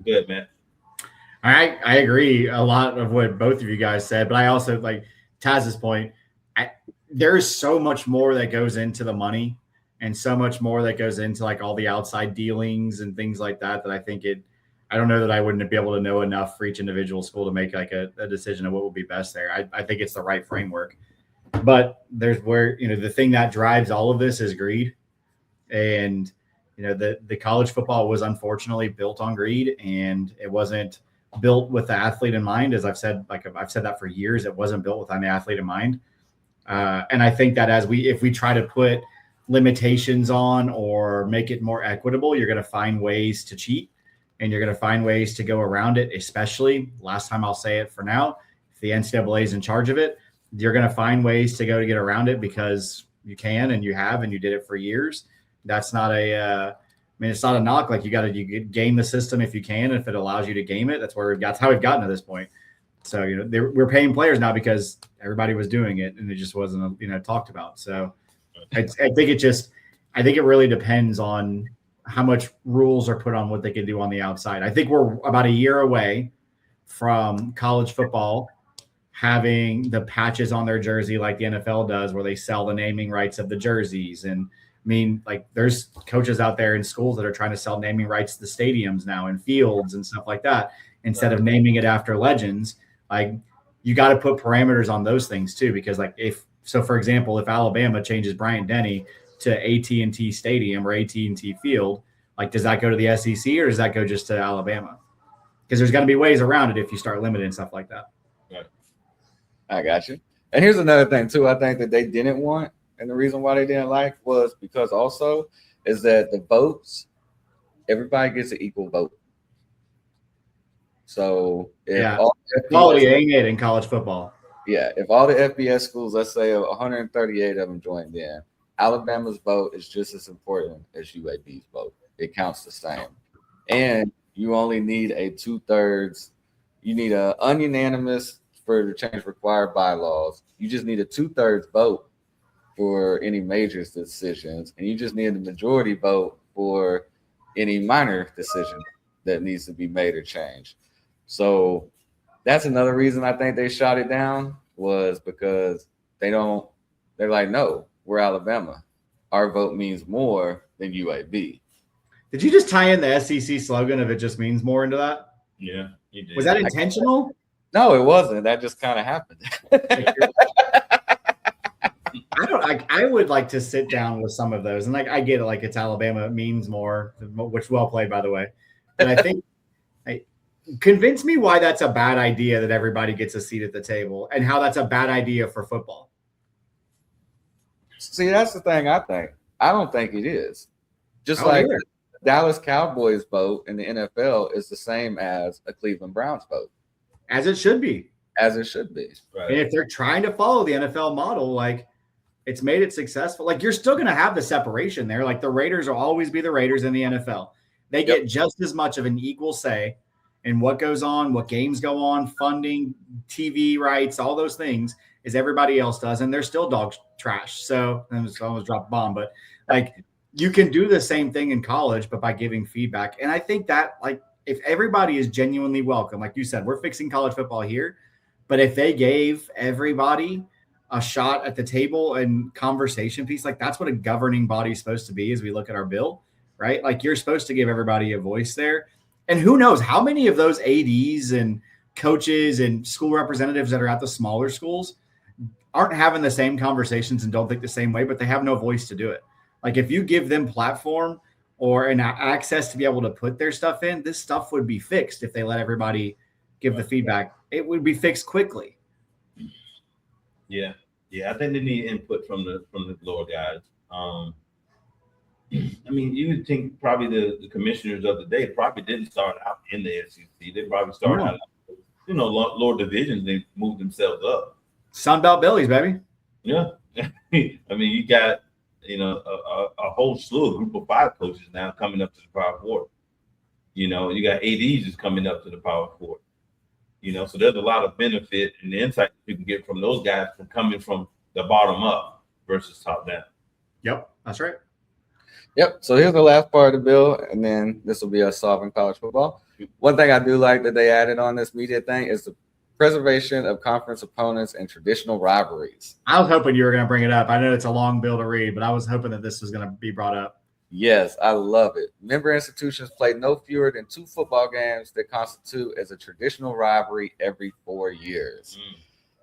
Good, man. I agree a lot of what both of you guys said, but I also like Taz's point. There's so much more that goes into the money, and so much more that goes into like all the outside dealings and things like that. That I think I don't know that I wouldn't be able to know enough for each individual school to make like a decision of what would be best there. I think it's the right framework, but there's where, the thing that drives all of this is greed. And, the college football was unfortunately built on greed, and it wasn't built with the athlete in mind. As I've said that for years, it wasn't built with the athlete in mind. And I think that if we try to put limitations on or make it more equitable, you're going to find ways to cheat. And you're going to find ways to go around it, especially, last time I'll say it for now, if the NCAA is in charge of it, you're going to find ways to get around it because you can, and you have, and you did it for years. That's not it's not a knock. Like, you game the system if you can, if it allows you to game it. That's how we've gotten to this point. So, we're paying players now because everybody was doing it and it just wasn't, talked about. So I think it really depends on how much rules are put on what they can do on the outside. I think we're about a year away from college football having the patches on their jersey like the NFL does, where they sell the naming rights of the jerseys. And there's coaches out there in schools that are trying to sell naming rights to the stadiums now and fields and stuff like that, instead of naming it after legends. Like, you got to put parameters on those things too, because for example, if Alabama changes Bryant-Denny to AT&T Stadium or AT&T Field, like, does that go to the SEC or does that go just to Alabama? Because there's going to be ways around it if you start limiting stuff like that. Right. I got you. And here's another thing too. I think that they didn't want, and the reason why they didn't like was because also is that the votes, everybody gets an equal vote. So quality ain't it in college football. Yeah, if all the FBS schools, let's say 138 of them joined in, Alabama's vote is just as important as UAB's vote. It counts the same. And you only need a 2/3. You need an ununanimous for the change required bylaws. You just need a 2/3 vote for any major decisions. And you just need a majority vote for any minor decision that needs to be made or changed. So that's another reason I think they shot it down, was because they're like, no, we're Alabama. Our vote means more than UAB. Did you just tie in the SEC slogan of "it just means more" into that? Yeah, you did. Was that intentional? No, it wasn't. That just kind of happened. I would like to sit down with some of those, and I get it. Like, it's Alabama, it means more, which well played, by the way. But I think Convince me why that's a bad idea that everybody gets a seat at the table and how that's a bad idea for football. See, that's the thing I think. I don't think it is. Just Oh, like yeah. the Dallas Cowboys vote in the NFL is the same as a Cleveland Browns vote, As it should be. as it should be. Right. And if they're trying to follow the NFL model, like it's made it successful. Like you're still going to have the separation there. Like the Raiders will always be the Raiders in the NFL. They get just as much of an equal say in what goes on, what games go on, funding, TV rights, all those things as everybody else does. And they're still dog trash. So I almost dropped a bomb, but like you can do the same thing in college, but by giving feedback. And I think that like if everybody is genuinely welcome, like you said, we're fixing college football here. But if they gave everybody a shot at the table and conversation piece, like that's what a governing body is supposed to be as we look at our bill, right? Like you're supposed to give everybody a voice there. And who knows how many of those ADs and coaches and school representatives that are at the smaller schools aren't having the same conversations and don't think the same way, but they have no voice to do it. Like if you give them platform or an access to be able to put their stuff in, this stuff would be fixed if they let everybody give the feedback. It would be fixed quickly. Yeah, I think they need input from the lower guys. I mean, you would think probably the commissioners of the day probably didn't start out in the SEC. They probably started out, lower divisions. They moved themselves up. Sunbelt Billies, baby. Yeah, I mean, you got a whole slew of group of 5 coaches now coming up to the Power 4. You got ADs just coming up to the Power 4. So there's a lot of benefit and insight you can get from those guys from coming from the bottom up versus top down. Yep, that's right. Yep. So here's the last part of the bill, and then this will be us solving college football. One thing I do like that they added on this media thing is the preservation of conference opponents and traditional rivalries. I was hoping you were going to bring it up. I know it's a long bill to read, but I was hoping that this was going to be brought up. Yes, I love it. Member institutions play no fewer than 2 football games that constitute as a traditional rivalry every 4 years.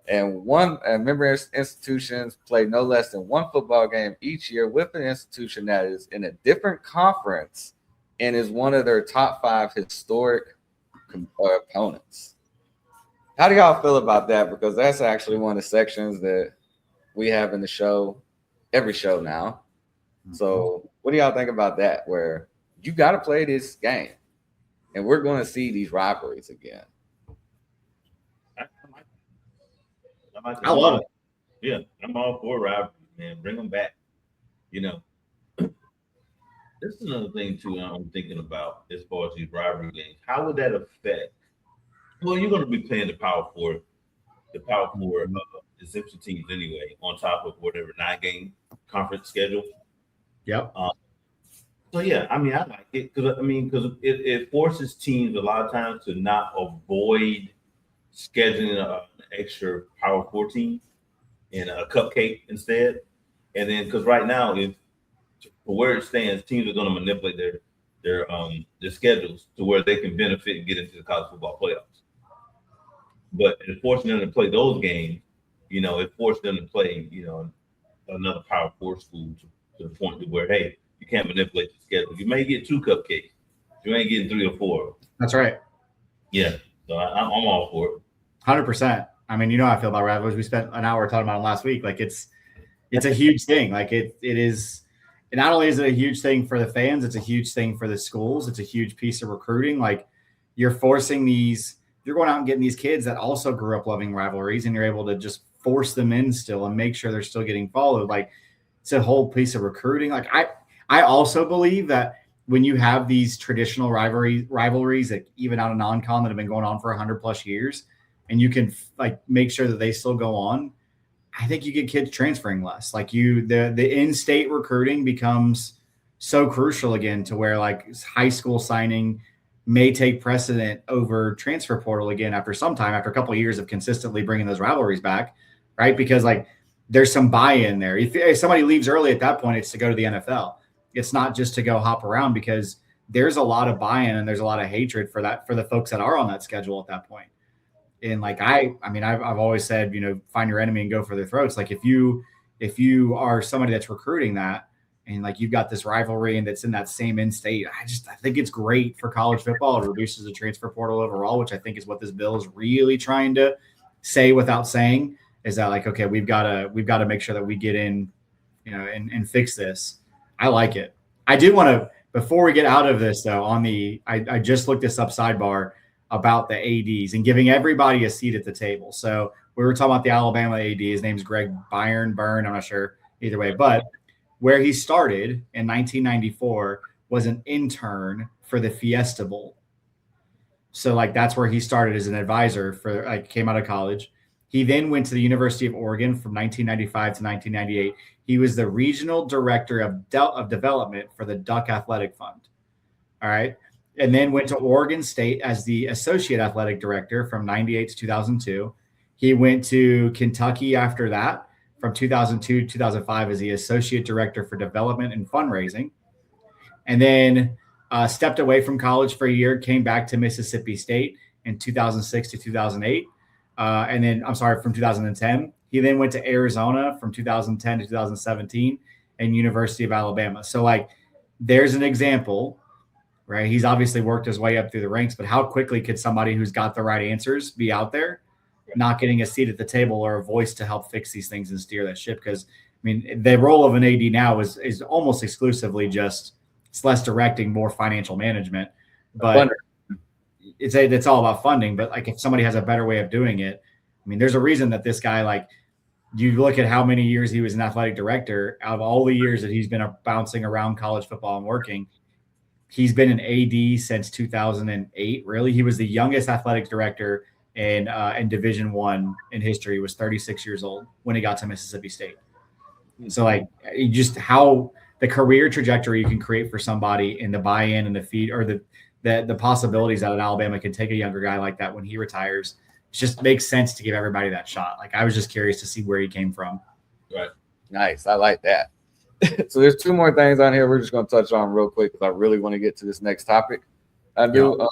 And member institutions play no less than 1 football game each year with an institution that is in a different conference and is one of their top 5 historic opponents. How do y'all feel about that? Because that's actually one of the sections that we have in the show, every show now. So what do y'all think about that? Where you got to play this game, and we're going to see these rivalries again. I love it. Yeah, I'm all for rivalries, man. Bring them back. This is another thing too. I'm thinking about as far as these rivalry games. How would that affect? Well, you're going to be playing the Power 4, exemption teams anyway, on top of whatever 9-game conference schedule. Yep. So yeah, I mean, I like it because it forces teams a lot of times to not avoid scheduling an extra Power 4 team and a cupcake instead. And then because right now, for where it stands, teams are going to manipulate their schedules to where they can benefit and get into the college football playoffs. But it's forcing them to play those games. It forced them to play another Power 4 school to the point to where, hey, you can't manipulate the schedule. You may get 2 cupcakes. You ain't getting 3 or 4. That's right. Yeah. So I'm all for it. 100%. I mean, how I feel about rivalries. We spent an hour talking about it last week. Like it's a huge thing. Like it is. And not only is it a huge thing for the fans, it's a huge thing for the schools. It's a huge piece of recruiting. Like you're going out and getting these kids that also grew up loving rivalries, and you're able to just force them in still and make sure they're still getting followed. Like it's a whole piece of recruiting. Like I also believe that when you have these traditional rivalries that even out of non-con that have been going on for 100+ years, and you can like make sure that they still go on, I think you get kids transferring less. Like the in-state recruiting becomes so crucial again to where like high school signing may take precedent over transfer portal again after some time, after a couple of years of consistently bringing those rivalries back, right? Because like there's some buy-in there. If somebody leaves early at that point, it's to go to the NFL. It's not just to go hop around, because there's a lot of buy-in and there's a lot of hatred for the folks that are on that schedule at that point. And like I've always said, find your enemy and go for their throats. Like if you are somebody that's recruiting that and like you've got this rivalry and that's in that same in-state. I think it's great for college football. It reduces the transfer portal overall, which I think is what this bill is really trying to say without saying, is that like, okay, we've got to make sure that we get in, and fix this. I like it. I do want to, before we get out of this though, I just looked this up sidebar about the ADs and giving everybody a seat at the table. So we were talking about the Alabama AD. His name's Greg Byrne. I'm not sure either way, but where he started in 1994 was an intern for the Fiesta Bowl. So like that's where he started as an advisor for came out of college. He then went to the University of Oregon from 1995 to 1998. He was the regional director of development for the Duck Athletic Fund. All right. And then went to Oregon State as the associate athletic director from 98 to 2002. He went to Kentucky after that from 2002 to 2005 as the associate director for development and fundraising. And then stepped away from college for a year, came back to Mississippi State in 2006 to 2008. And then, from 2010. He then went to Arizona from 2010 to 2017 and University of Alabama. So like there's an example, right? He's obviously worked his way up through the ranks, but how quickly could somebody who's got the right answers be out there not getting a seat at the table or a voice to help fix these things and steer that ship? Because I mean, the role of an AD now is almost exclusively just, it's less directing, more financial management, but it's all about funding. But like if somebody has a better way of doing it, I mean, there's a reason that this guy, like you look at how many years he was an athletic director, out of all the years that he's been bouncing around college football and working, he's been an AD since 2008. Really, he was the youngest athletic director in Division I in history. He was 36 years old when he got to Mississippi State. So like just how the career trajectory you can create for somebody and the buy-in and the feed or the possibilities that an Alabama can take a younger guy like that when he retires, it just makes sense to give everybody that shot. Like I was just curious to see where he came from. Right. Nice. I like that. So there's two more things on here we're just going to touch on real quick because I really want to get to this next topic. I do. Yeah.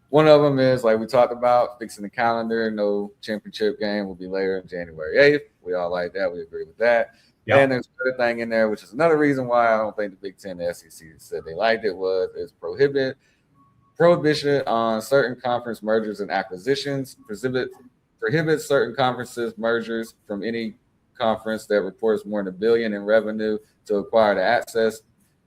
One of them is like we talked about fixing the calendar. No championship game will be later in January 8th. We all like that. We agree with that. Yep. And there's another thing in there, which is another reason why I don't think the Big Ten, the SEC said they liked it, is prohibition on certain conference mergers and acquisitions, prohibits certain conferences mergers from any conference that reports more than $1 billion in revenue to acquire the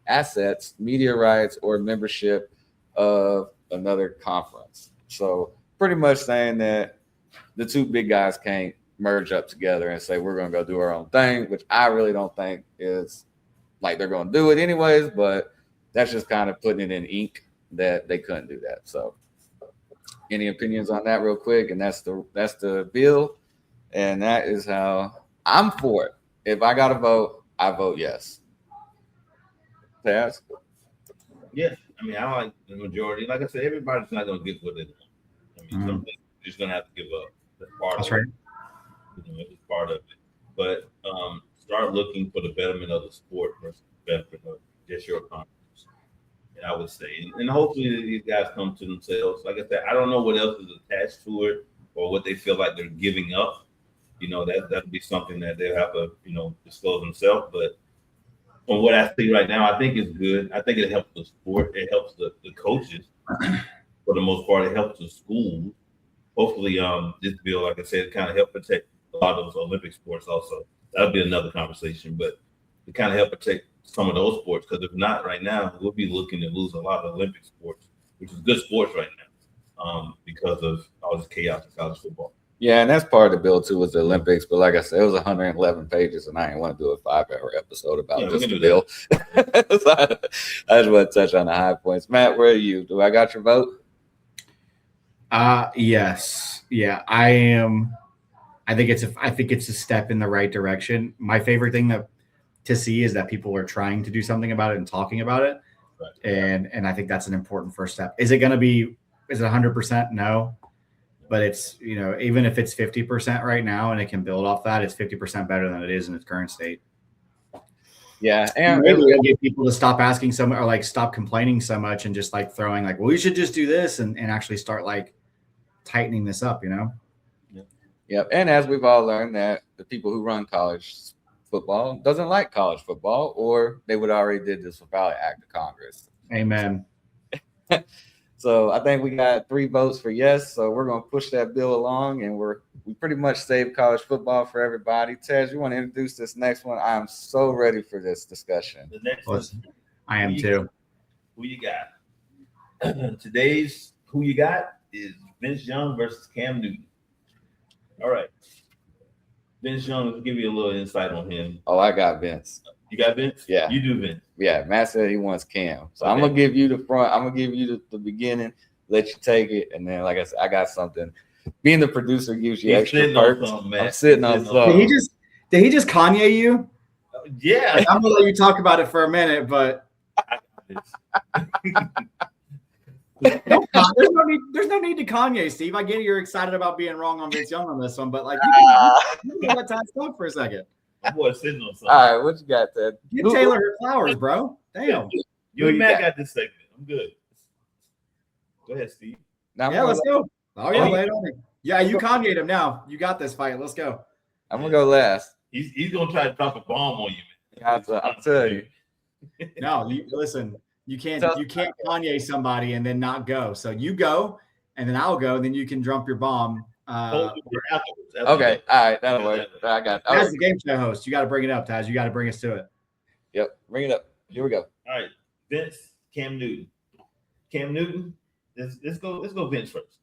assets, media rights, or membership of another conference. So pretty much saying that the two big guys can't merge up together and say we're going to go do our own thing, which I really don't think is like they're going to do it anyways, but that's just kind of putting it in ink that they couldn't do that. So any opinions on that real quick? And that's the bill, and that is how I'm for it. If I got to vote, I vote yes. Taz? Yeah, I mean, I like the majority. Like I said, everybody's not going to get what they want. I mean, some things you're just going to have to give up. That's part of it. It's part of it. But start looking for the betterment of the sport versus the betterment of just your conference. And I would say, and hopefully these guys come to themselves. Like I said, I don't know what else is attached to it or what they feel like they're giving up. That'd be something that they'll have to, disclose themselves. But from what I see right now, I think it's good. I think it helps the sport. It helps the coaches. For the most part, it helps the schools. Hopefully, this bill, like I said, kind of help protect a lot of those Olympic sports also. That'll be another conversation, but it kind of help protect some of those sports, because if not right now, we'll be looking to lose a lot of Olympic sports, which is good sports right now, because of all this chaos in college football. Yeah, and that's part of the bill too, was the Olympics. But like I said, it was 111 pages, and I didn't want to do a 5-hour episode about just the bill. So I just want to touch on the high points. Matt, where are you? Do I got your vote? Yes. Yeah, I am. I think it's a step in the right direction. My favorite thing to see is that people are trying to do something about it and talking about it. Right. And I think that's an important first step. Is it 100%? No. But it's, even if it's 50% right now and it can build off that, it's 50% better than it is in its current state. Yeah. And maybe we'll get people to stop asking so much, or like stop complaining so much and just like throwing like, well, we should just do this and actually start like tightening this up, Yep. And as we've all learned, that the people who run college football, doesn't like college football, or they would already did this without an act of Congress. Amen. So I think we got 3 votes for yes. So we're going to push that bill along, and we pretty much saved college football for everybody. Tej, you want to introduce this next one? I am so ready for this discussion. The next one, I am too. who you got? Today's who you got is Vince Young versus Cam Newton. All right. Vince Young, let's give you a little insight on him. Oh, I got Vince. You got Vince? Yeah. You do Vince. Yeah, Matt said he wants Cam. So Okay. I'm going to give you the front. I'm going to give you the beginning, let you take it. And then, like I said, I got something. Being the producer gives you He's extra sitting on perks. something, man. I'm sitting on He's sitting on something. Did he just Kanye you? Yeah. I'm gonna let you talk about it for a minute, but there's no need to Kanye, Steve. I get you're excited about being wrong on Vince Young on this one, but like you can let Ty talk for a second. My boy's sitting on something. All right, what you got, Ted? Give Taylor her flowers, bro. Damn. You and you Matt got? got this segment. I'm good. Go ahead, Steve. Now Yeah, let's go. Oh yeah, Oh, lay it on me. Yeah, you Kanye'd him now. You got this fight. Let's go. I'm going to go last. He's gonna try to drop a bomb on you, man. I'll tell you. No, you listen. You can't Kanye somebody and then not go. So you go, and then I'll go, and then you can drop your bomb. Afterwards. Okay, all right, that'll work. I got As the game show host, you got to bring it up, Taz. You got to bring us to it. Yep, bring it up. Here we go. All right, Vince, Cam Newton. Cam Newton. Let's go Vince first.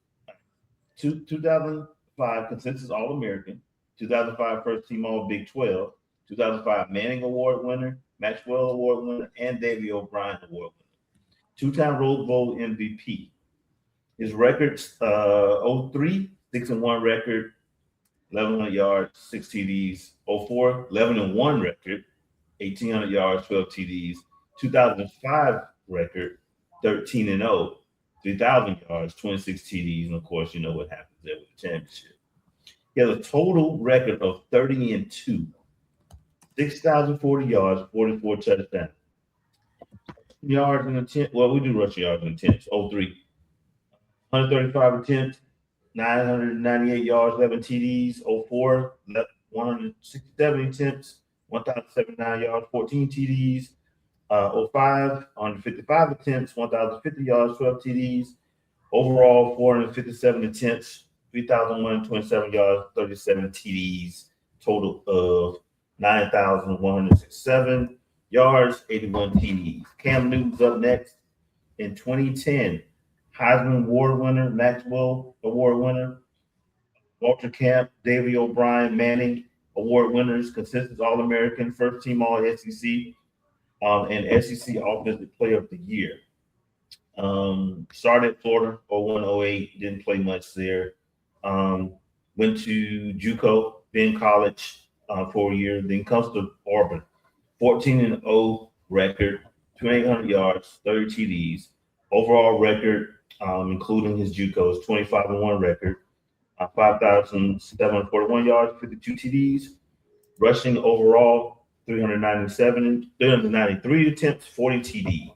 2005 consensus All-American. 2005 first team All Big 12. 2005 Manning Award winner, Maxwell Award winner, and Davey O'Brien Award winner. 2-time Rose Bowl MVP. His records: 03 6-1 record, 1,100 yards, 6 TDs. 04 11-1 record, 1,800 yards, 12 TDs. 2005 record, 13-0, 3,000 yards, 26 TDs, and of course, you know what happens there with the championship. He has a total record of 30-2, 6,040 yards, 44 touchdowns. Yards in attempt. Well, we do rushing yards in attempts. 03, 135 attempts, 998 yards, 11 TDs. 04, 167 attempts, 1,079 yards, 14 TDs. 05, 155 attempts, 1,050 yards, 12 TDs. Overall, 457 attempts, 3,127 yards, 37 TDs. Total of 9,167 yards, 81 TDs. Cam Newton's up next. In 2010, Heisman Award winner, Maxwell Award winner, Walter Camp, Davey O'Brien, Manning Award winners, consensus All-American, first team All-SEC, and SEC Offensive Player of the Year. Started at Florida, 01-08, didn't play much there. Went to JUCO, then college for a year, then comes to Auburn. 14-0 record, 2,800 yards, 30 TDs. Overall record, including his JUCOs, 25-1 record, 5,741 yards, 52 TDs. Rushing overall, 393 attempts, 40 TDs.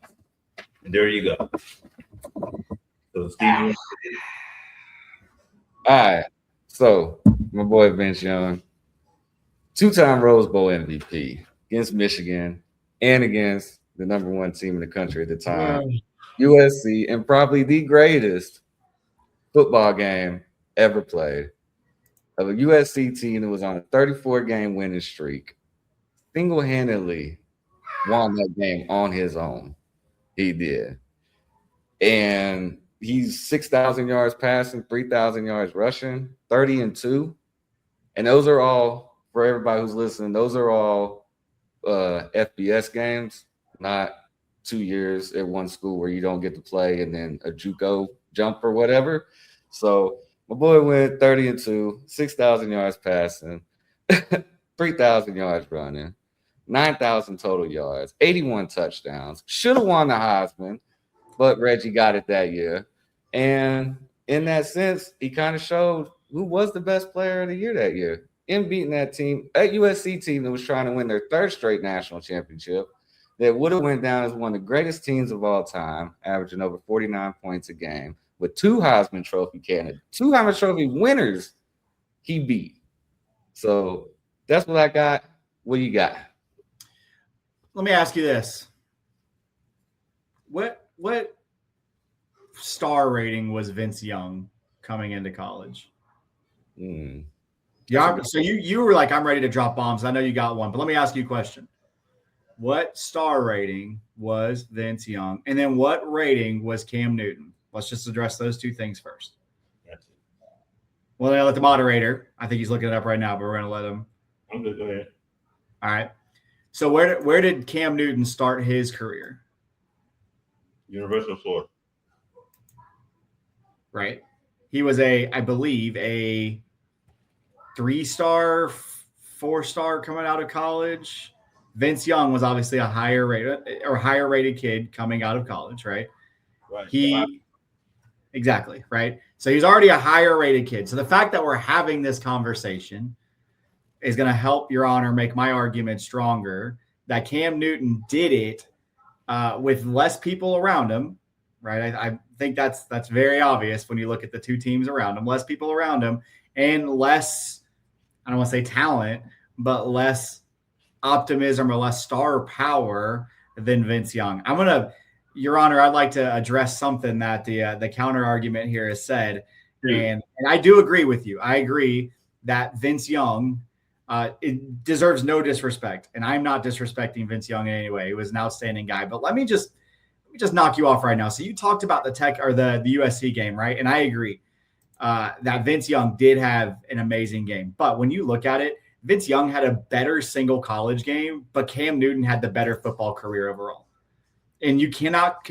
And there you go. So, Steve. All right. So, my boy Vince Young, 2-time Rose Bowl MVP against Michigan and against the #1 team in the country at the time, USC, and probably the greatest football game ever played. Of a USC team that was on a 34-game winning streak, single-handedly won that game on his own. He did. And he's 6,000 yards passing, 3,000 yards rushing, 30-2. And those are all, for everybody who's listening, those are all FBS games, not 2 years at one school where you don't get to play and then a JUCO jump or whatever. So my boy went 30-2, 6,000 yards passing, 3,000 yards running, 9,000 total yards, 81 touchdowns. Should have won the Heisman, but Reggie got it that year. And in that sense, he kind of showed who was the best player of the year that year in beating that team, that USC team that was trying to win their 3rd straight national championship, that would have went down as one of the greatest teams of all time, averaging over 49 points a game, with 2 Heisman Trophy candidates, 2 Heisman Trophy winners he beat. So that's what I got. What do you got? Let me ask you this. What star rating was Vince Young coming into college? Yeah, so you were like, I'm ready to drop bombs. I know you got one, but let me ask you a question. What star rating was Vince Young? And then what rating was Cam Newton? Let's just address those two things first. Well, I'll let the moderator. I think he's looking it up right now, but we're going to let him. I'm good. Go ahead. All right. So where did Cam Newton start his career? University of Florida. Right. He was I believe, a 3-star, 4-star coming out of college. Vince Young was obviously a higher rated kid coming out of college, right? Right. Exactly, right? So he's already a higher rated kid. So the fact that we're having this conversation is going to help Your Honor make my argument stronger that Cam Newton did it with less people around him, right? I think that's very obvious when you look at the two teams around him, less people around him and less, I don't want to say talent, but less optimism or less star power than Vince Young. Your Honor, I'd like to address something that the counter argument here has said. And I do agree with you. I agree that Vince Young it deserves no disrespect. And I'm not disrespecting Vince Young in any way. He was an outstanding guy. But let me just knock you off right now. So you talked about the Tech or the USC game, right? And I agree that Vince Young did have an amazing game. But when you look at it, Vince Young had a better single college game, but Cam Newton had the better football career overall. And you cannot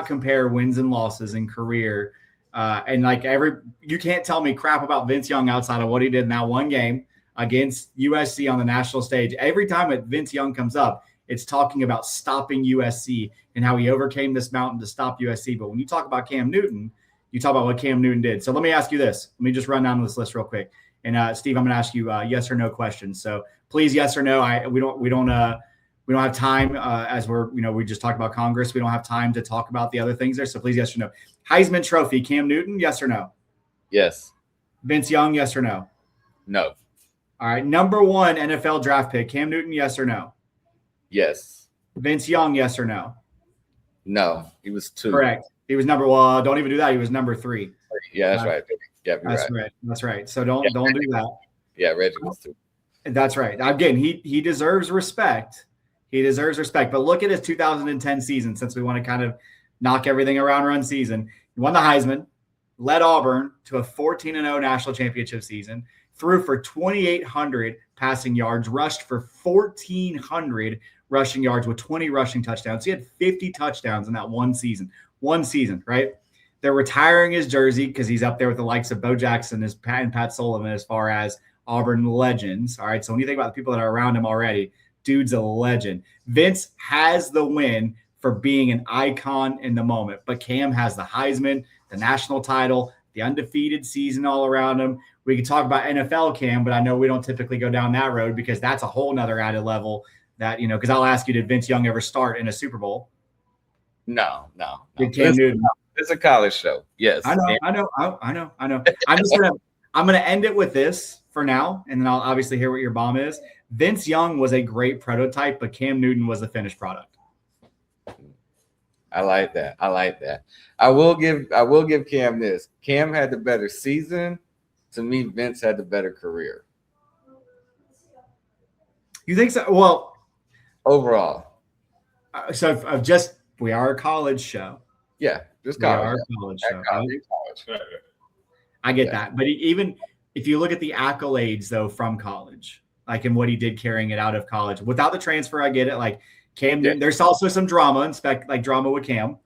compare wins and losses in career. You can't tell me crap about Vince Young outside of what he did in that one game against USC on the national stage. Every time that Vince Young comes up, it's talking about stopping USC and how he overcame this mountain to stop USC. But when you talk about Cam Newton, you talk about what Cam Newton did. So let me ask you this. Let me just run down this list real quick. And Steve, I'm going to ask you yes or no questions. So please, yes or no. We don't have time as we just talked about Congress. We don't have time to talk about the other things there. So please, yes or no. Heisman Trophy, Cam Newton, yes or no? Yes. Vince Young, yes or no? No. All right. Number 1 NFL draft pick, Cam Newton, yes or no? Yes. Vince Young, yes or no? No. He was 2. Correct. He was don't even do that. He was number 3. Yeah, that's right. Yeah, that's right. That's right. So don't do that. Yeah, Reggie was 2. That's right. Again, he deserves respect. He deserves respect. But look at his 2010 season, since we want to kind of knock everything around run season. He won the Heisman, led Auburn to a 14-0 national championship season, threw for 2,800 passing yards, rushed for 1,400 rushing yards with 20 rushing touchdowns. He had 50 touchdowns in that one season. One season, right? They're retiring his jersey because he's up there with the likes of Bo Jackson and Pat Sullivan as far as Auburn legends. All right. So when you think about the people that are around him already, dude's a legend. Vince has the win for being an icon in the moment, but Cam has the Heisman, the national title, the undefeated season all around him. We could talk about NFL Cam, but I know we don't typically go down that road because that's a whole nother added level that, because I'll ask you, did Vince Young ever start in a Super Bowl? No. Did Cam Newton? It's a college show. Yes. I know. I'm gonna end it with this for now, and then I'll obviously hear what your bomb is. Vince Young was a great prototype, but Cam Newton was the finished product. I like that. I will give Cam this. Cam had the better season. To me, Vince had the better career. You think so? Well, overall. We are a college show. Yeah, just college. I get that. But even if you look at the accolades, though, from college, like in what he did carrying it out of college, without the transfer, I get it. Like Cam, there's also some drama, like drama with Cam,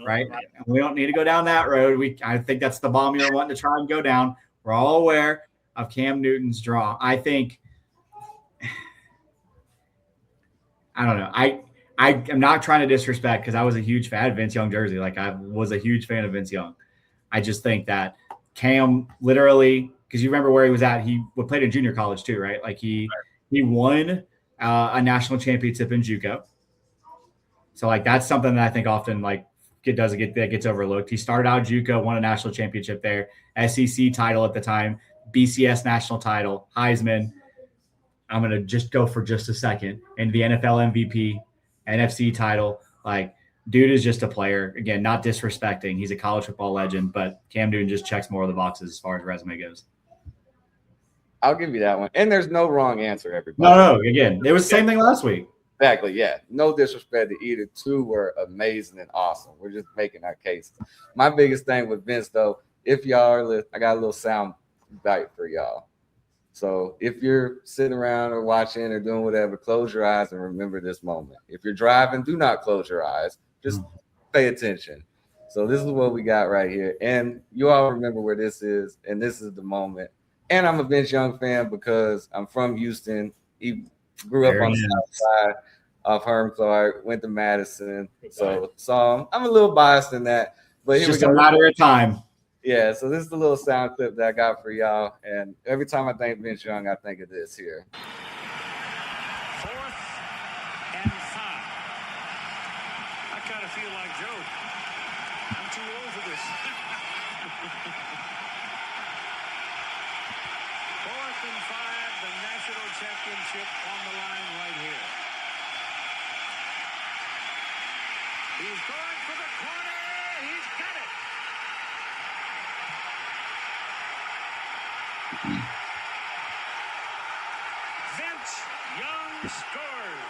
right? And we don't need to go down that road. I think that's the bomb you're wanting to try and go down. We're all aware of Cam Newton's draw. I think, I don't know. I am not trying to disrespect because I was a huge fan of Vince Young jersey. Like I was a huge fan of Vince Young. I just think that Cam literally, because you remember where he was at, he played in junior college too, right? Like he won a national championship in JUCO. So like that's something that I think often gets overlooked. He started out JUCO, won a national championship there, SEC title at the time, BCS national title, Heisman. I'm going to just go for just a second. And the NFL MVP, NFC title, like, dude is just a player. Again, not disrespecting. He's a college football legend, but Cam Newton just checks more of the boxes as far as resume goes. I'll give you that one. And there's no wrong answer, everybody. No. Again, it was the same thing last week. Exactly, yeah. No disrespect to either. Two were amazing and awesome. We're just making our case. My biggest thing with Vince, though, if y'all are listening, I got a little sound bite for y'all. So if you're sitting around or watching or doing whatever, close your eyes and remember this moment. If you're driving, do not close your eyes. Just pay attention. So this is what we got right here. And you all remember where this is, and this is the moment. And I'm a Vince Young fan because I'm from Houston. He grew up on the south side of Herm Clark, went to Madison. So I'm a little biased in that. But It's here just we go. a matter of time. Yeah, so this is the little sound clip that I got for y'all. And every time I think Vince Young, I think of this here. 4th and 5. I kind of feel like Joe. I'm too old for this. 4th and 5, the national championship on the line right here. He's going for the corner. He's got it. Vince Young scores.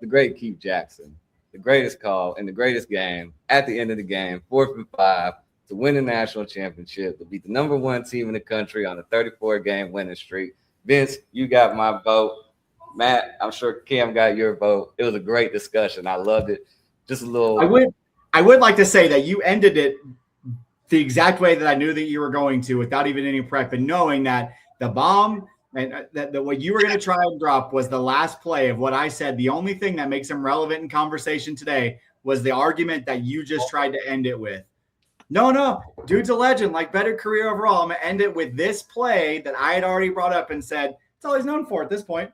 The great Keith Jackson, the greatest call in the greatest game at the end of the game, 4th and 5 to win the national championship, to beat the number 1 team in the country on a 34-game winning streak. Vince, you got my vote. Matt, I'm sure Cam got your vote. It was a great discussion. I loved it. Just a little. I would like to say that you ended it the exact way that I knew that you were going to, without even any prep, and knowing that the bomb and that what you were going to try and drop was the last play of what I said. The only thing that makes him relevant in conversation today was the argument that you just tried to end it with. No, dude's a legend, like, better career overall. I'm going to end it with this play that I had already brought up and said it's all he's known for at this point.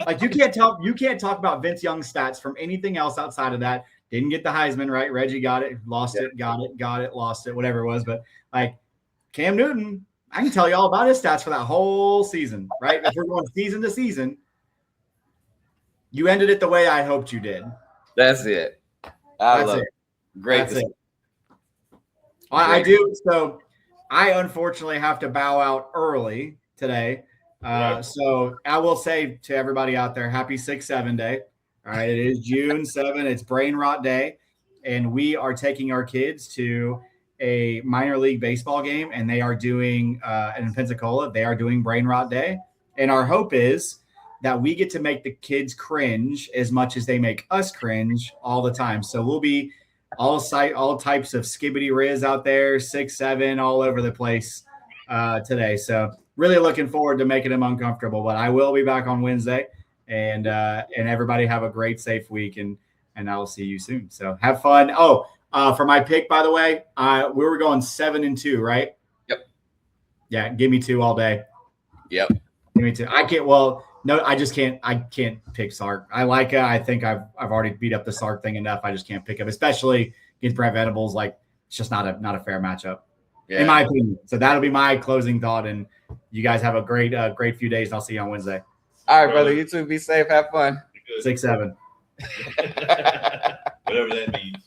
Like, you can't talk about Vince Young's stats from anything else outside of that. Didn't get the Heisman, right? Reggie got it, lost it, got it, lost it, whatever it was. But, like, Cam Newton, I can tell you all about his stats for that whole season, right? If we're going season to season, you ended it the way I hoped you did. That's it. I love it. Great. That's it. I do. So I unfortunately have to bow out early today. So I will say to everybody out there, happy 6-7 day. All right. It is June 7. It's brain rot day. And we are taking our kids to a minor league baseball game, and they are doing in Pensacola, they are doing brain rot day. And our hope is that we get to make the kids cringe as much as they make us cringe all the time. So we'll be all types of skibbity riz out there, 6-7, all over the place today. So really looking forward to making them uncomfortable. But I will be back on Wednesday, and everybody have a great, safe week, and I will see you soon. So have fun. Oh, for my pick, by the way, we were going 7-2, right? Yep. Yeah, give me 2 all day. Yep. Give me 2. I can't. Well, no, I just can't. I can't pick Sark. I like it. I think I've already beat up the Sark thing enough. I just can't pick him, especially against Brent Venables. Like, it's just not a fair matchup, in my opinion. So that'll be my closing thought. And you guys have a great few days. And I'll see you on Wednesday. All right, brother. You too. Be safe. Have fun. 6-7. Whatever that means.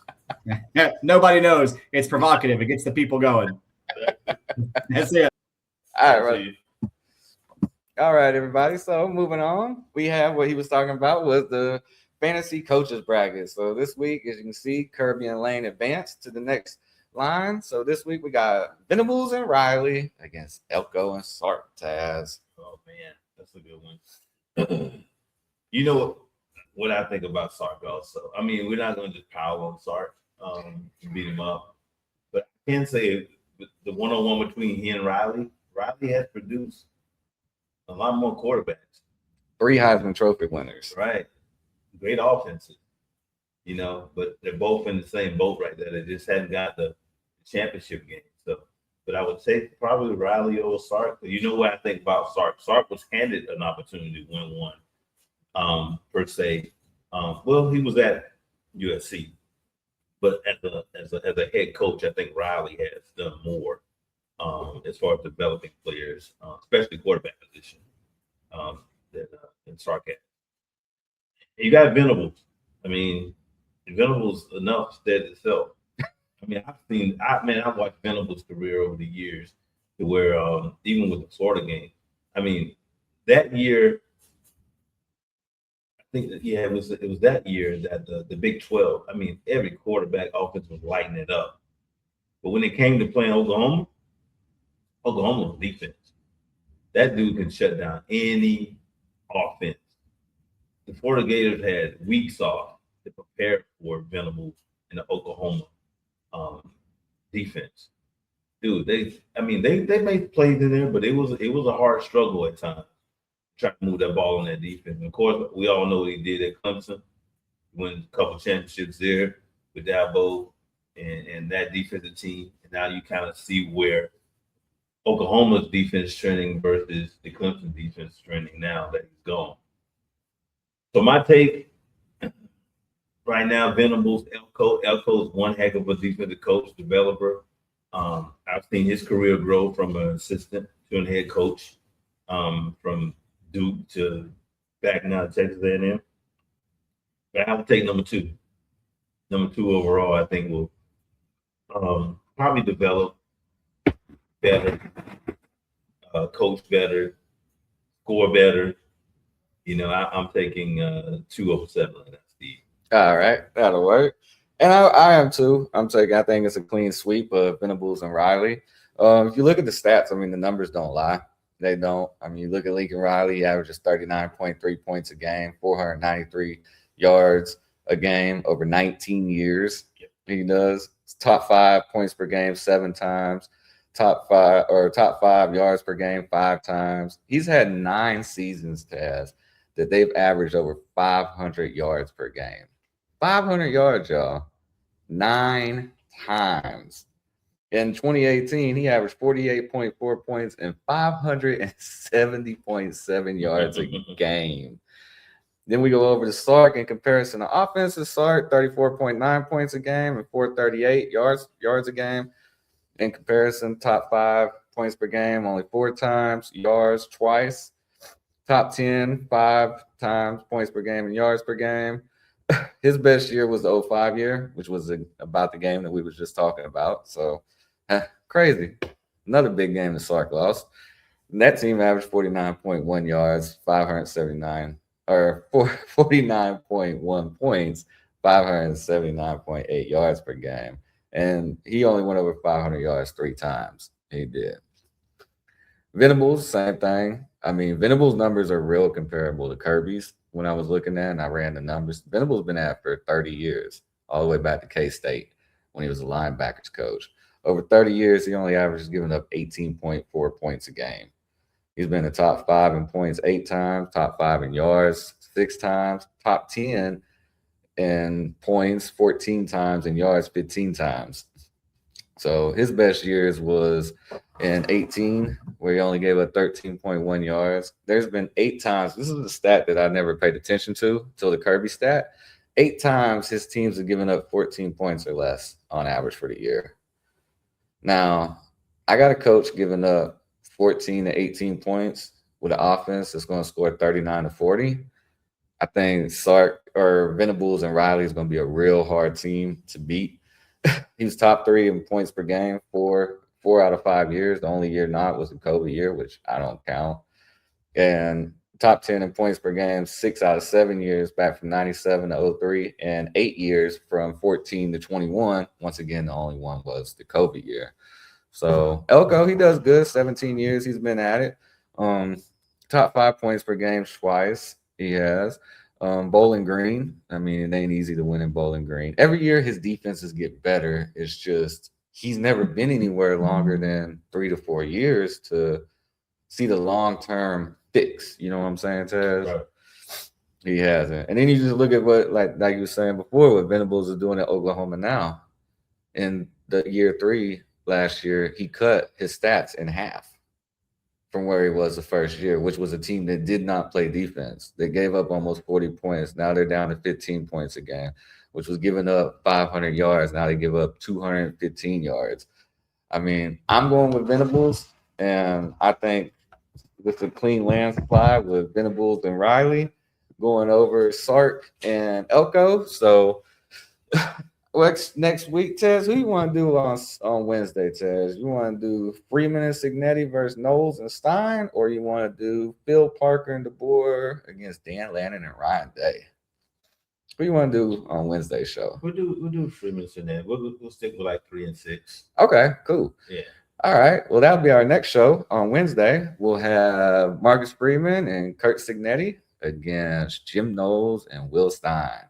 Nobody knows. It's provocative. It gets the people going. That's it. All right, all right, everybody. So moving on, we have what he was talking about was the fantasy coaches bracket. So this week, as you can see, Kirby and Lane advanced to the next line. So this week we got Venables and Riley against Elko and Sartaz. Oh man, that's a good one. You know what I think about Sark also. I mean, we're not going to just power on Sark to beat him up, but I can say the one-on-one between he and Riley has produced a lot more quarterbacks. 3 Heisman Trophy winners. Right. Great offenses, but they're both in the same boat right there. They just hadn't got the championship game. So, but I would say probably Riley over Sark. You know what I think about Sark? Sark was handed an opportunity to win one, per se. Well, he was at USC, but as a head coach, I think Riley has done more as far as developing players, especially quarterback position. That in Sarkat. You got Venables. I mean, Venables enough said itself. I mean, I've watched Venables' career over the years to where even with the Florida game, I mean, that year, I think that, yeah, it was that year that the Big 12, I mean, every quarterback offense was lighting it up. But when it came to playing Oklahoma's defense, that dude can shut down any offense. The Florida Gators had weeks off to prepare for Venables and the Oklahoma defense. Dude, they made plays in there, but it was a hard struggle at times trying to move that ball on that defense. And of course, we all know what he did at Clemson, won a couple championships there with Dabo and that defensive team. And now you kind of see where Oklahoma's defense trending versus the Clemson defense trending now that he's gone. So my take right now, Venables, Elko is one heck of a defensive coach, developer. I've seen his career grow from an assistant to a head coach, from Duke to back now to Texas A&M. But I would take number two. Number two overall, I think will probably develop better, coach better, score better. You know, I'm taking 2 over 7 on that, Steve. All right, that'll work. And I am too. I think it's a clean sweep of Venables and Riley. If you look at the stats, I mean, the numbers don't lie. They don't. I mean, you look at Lincoln Riley, he averages 39.3 points a game, 493 yards a game over 19 years. Yep. He does. It's top 5 points per game 7 times, top 5 yards per game 5 times. He's had 9 seasons, Taz, that they've averaged over 500 yards per game. 500 yards, y'all. 9 times. In 2018, he averaged 48.4 points and 570.7 yards a game. Then we go over to Sark. In comparison to offensive, Sark 34.9 points a game and 438 yards a game. In comparison, top 5 points per game only 4 times, yards twice. Top 10, 5 times points per game and yards per game. His best year was the 05 year, which was about the game that we was just talking about. So crazy. Another big game that Sark lost. And that team averaged 49.1 yards, 49.1 points, 579.8 yards per game. And he only went over 500 yards 3 times. He did. Venables, same thing. I mean, Venables' numbers are real comparable to Kirby's. When I was looking at and I ran the numbers, Venables been at for 30 years, all the way back to K-State when he was a linebackers coach. Over 30 years, he only averages giving up 18.4 points a game. He's been the top 5 in points 8 times, top 5 in yards 6 times, top 10 in points 14 times, and yards 15 times. So his best years was in 18, where he only gave up 13.1 yards. There's been 8 times. This is a stat that I never paid attention to until the Kirby stat. 8 times his teams have given up 14 points or less on average for the year. Now, I got a coach giving up 14 to 18 points with an offense that's going to score 39 to 40. I think Sark or Venables and Riley is going to be a real hard team to beat. He was top 3 in points per game 4 out of 5 years. The only year not was the COVID year, which I don't count. And top 10 in points per game 6 out of 7 years, back from 97 to 03, and 8 years from 14 to 21. Once again, the only one was the COVID year. So Elko, he does good. 17 years he's been at it. Top 5 points per game twice he has. Bowling Green, I mean, it ain't easy to win in Bowling Green. Every year his defenses get better. It's just he's never been anywhere longer than 3 to 4 years to see the long-term fix. You know what I'm saying, Taz? Right. He hasn't. And then you just look at what, like you were saying before, what Venables is doing at Oklahoma now. In the year 3 last year, he cut his stats in half from where he was the first year, which was a team that did not play defense. They gave up almost 40 points. Now they're down to 15 points a game, which was giving up 500 yards. Now they give up 215 yards. I mean, I'm going with Venables, and I think with the clean land supply with Venables and Riley going over Sark and Elko. So next week, Tez, who you want to do on Wednesday, Tez? You want to do Freeman and Signetti versus Knowles and Stein, or you want to do Phil Parker and DeBoer against Dan Lannon and Ryan Day? What do you want to do on Wednesday's show? We'll do Freeman and that. We'll stick with like 3 and 6. Okay, cool. Yeah. All right. Well, that'll be our next show on Wednesday. We'll have Marcus Freeman and Kurt Signetti against Jim Knowles and Will Stein.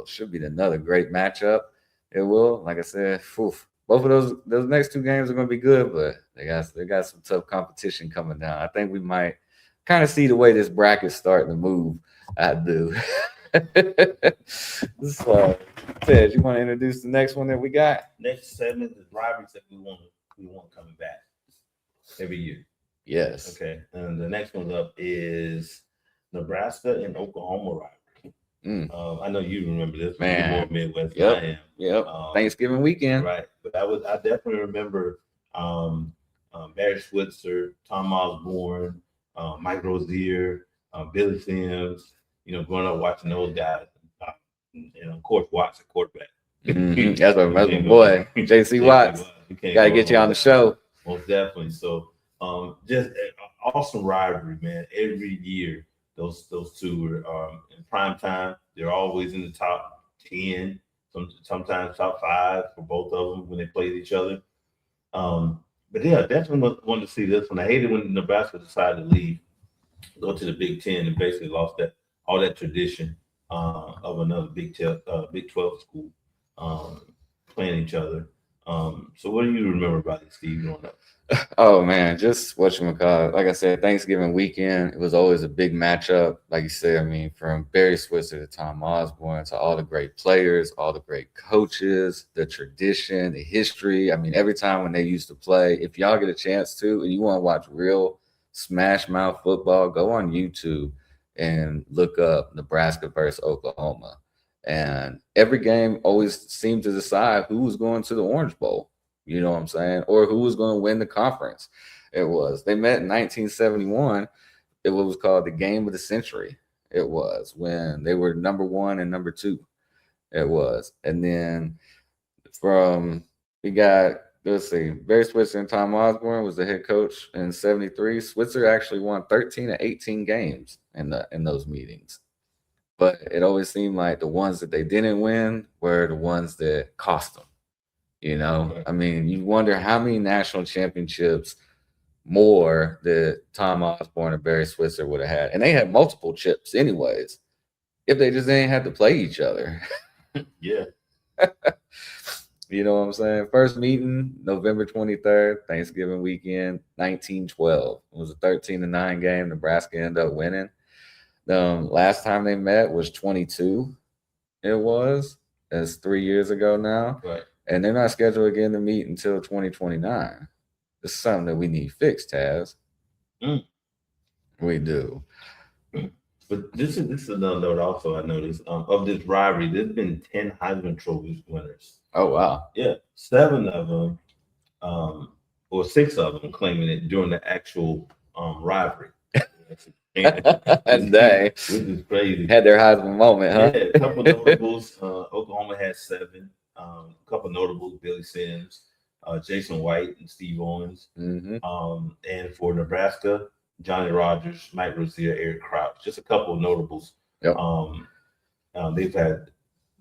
Should be another great matchup. It will. Like I said, both of those next 2 games are going to be good, but they got some tough competition coming down. I think we might kind of see the way this bracket's starting to move. I do. So, Ted, you want to introduce the next one that we got? Next 7 is rivalries that we want coming back every year. Yes. Okay. And the next one up is Nebraska and Oklahoma rivalry. I know you remember this, man. More Midwest Yep. than I am. Yep. Thanksgiving weekend. Right. But I definitely remember Barry Switzer, Tom Osborne, Mike Rozier, Billy Sims. Growing up watching those guys, and of course Watts at quarterback. Mm-hmm. That's my boy, JC Watts. Gotta get you on the show. Most definitely. So, just an awesome rivalry, man. Every year, those 2 are in prime time. They're always in the top 10, sometimes top 5 for both of them when they played each other. But yeah, definitely wanted to see this one. I hated when Nebraska decided to leave, go to the Big Ten, and basically lost all that tradition of another Big 12 school playing each other. So what do you remember about it, Steve, growing up? Oh man, just whatchamacallit. Like I said, Thanksgiving weekend, it was always a big matchup. Like you said, I mean, from Barry Switzer to Tom Osborne to all the great players, all the great coaches, the tradition, the history. I mean, every time when they used to play, if y'all get a chance to and you want to watch real smash mouth football, go on YouTube and look up Nebraska versus Oklahoma. And every game always seemed to decide who was going to the Orange Bowl. You know what I'm saying? Or who was going to win the conference. They met in 1971. It was called the game of the century. It was when they were number 1 and number 2. It was. And then we got, let's see, Barry Switzer and Tom Osborne was the head coach in 73. Switzer actually won 13 of 18 games in those meetings. But it always seemed like the ones that they didn't win were the ones that cost them. I mean, you wonder how many national championships more that Tom Osborne and Barry Switzer would have had. And they had multiple chips anyways, if they just didn't have to play each other. Yeah. You know what I'm saying? First meeting, November 23rd, Thanksgiving weekend, 1912. It was a 13-9 game. Nebraska ended up winning. Last time they met was 22. That's 3 years ago now. Right. And they're not scheduled again to meet until 2029. This is something that we need fixed, Taz. We do. But this is another note also I noticed. Of this rivalry, there's been 10 Heisman Trophy winners. Oh, wow. Yeah. 7 of them, or 6 of them claiming it during the actual rivalry. That's day. Which is crazy. Had their Heisman moment, huh? Yeah, a couple notables. Oklahoma had 7. A couple notables, Billy Sims, Jason White, and Steve Owens. Mm-hmm. And for Nebraska, Johnny Rogers, Mike Rozier, Eric Crouch. Just a couple of notables. Yep. They've had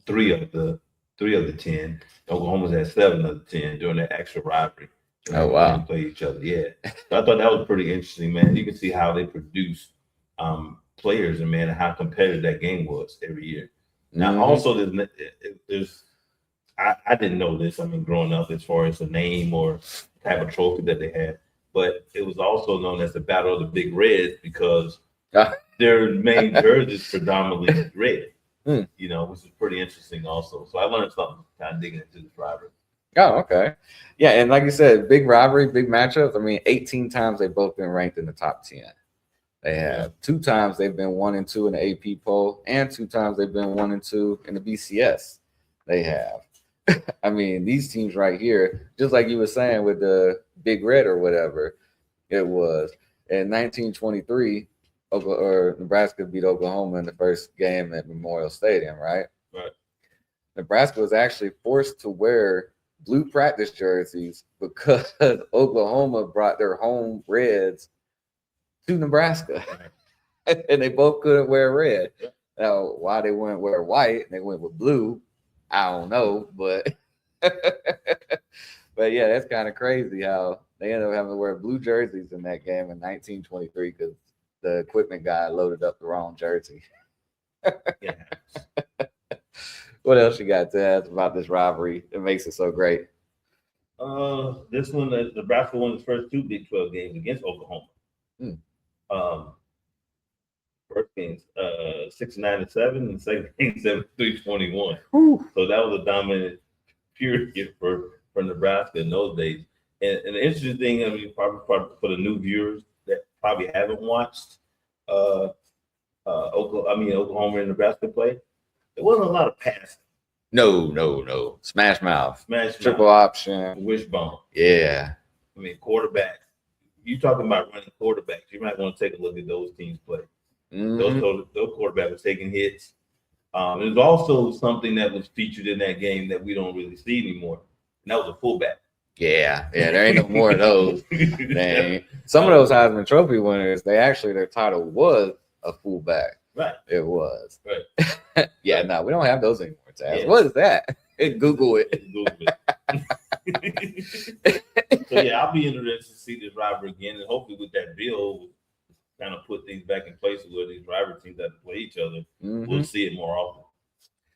3 of the 10. Oklahoma's had 7 of the 10 during that actual rivalry. Oh, wow. They play each other. Yeah. So I thought that was pretty interesting, man. You can see how they produce players and, man, how competitive that game was every year. Now, also, there's I didn't know this, I mean, growing up, as far as the name or type of trophy that they had, but it was also known as the Battle of the Big Reds because their main jersey is predominantly red, which is pretty interesting also. So I learned something kind of digging into this rivalry. Oh, okay. Yeah, and like you said, big rivalry, big matchups. I mean, 18 times they've both been ranked in the top 10. They have 2 times they've been 1 and 2 in the AP poll, and 2 times they've been 1 and 2 in the BCS. They have. I mean, these teams right here, just like you were saying with the Big Red or whatever, it was in 1923, or Nebraska beat Oklahoma in the first game at Memorial Stadium, right? Right. Nebraska was actually forced to wear blue practice jerseys because Oklahoma brought their home reds to Nebraska, and they both couldn't wear red. Now, why they wouldn't wear white and they went with blue, I don't know, but but yeah, that's kind of crazy how they ended up having to wear blue jerseys in that game in 1923 because the equipment guy loaded up the wrong jersey. Yeah. What else you got to ask about this rivalry that makes it so great? This one, Nebraska won its first 2 Big 12 games against Oklahoma. First games, 69-7, and second game 73-21. So that was a dominant period for Nebraska in those days. And the interesting thing, I mean, probably for the new viewers that probably haven't watched Oklahoma and Nebraska play, there wasn't a lot of passing. No. Smash mouth. Triple mouth, option. wishbone. Yeah. I mean, quarterback. You talking about running quarterbacks? You might want to take a look at those teams play. Mhm. Those quarterbacks were taking hits. There's also something that was featured in that game that we don't really see anymore, and that was a fullback. Yeah, there ain't no more of those. Dang. Some of those Heisman Trophy winners, their title was a fullback. Right. It was. Right. Yeah, no, we don't have those anymore. Taz. Yeah. What is that? Google it. So yeah, I'll be interested to see this rivalry again, and hopefully with that bill, kind of put things back in place where these rival teams have to play each other. Mhm. We'll see it more often.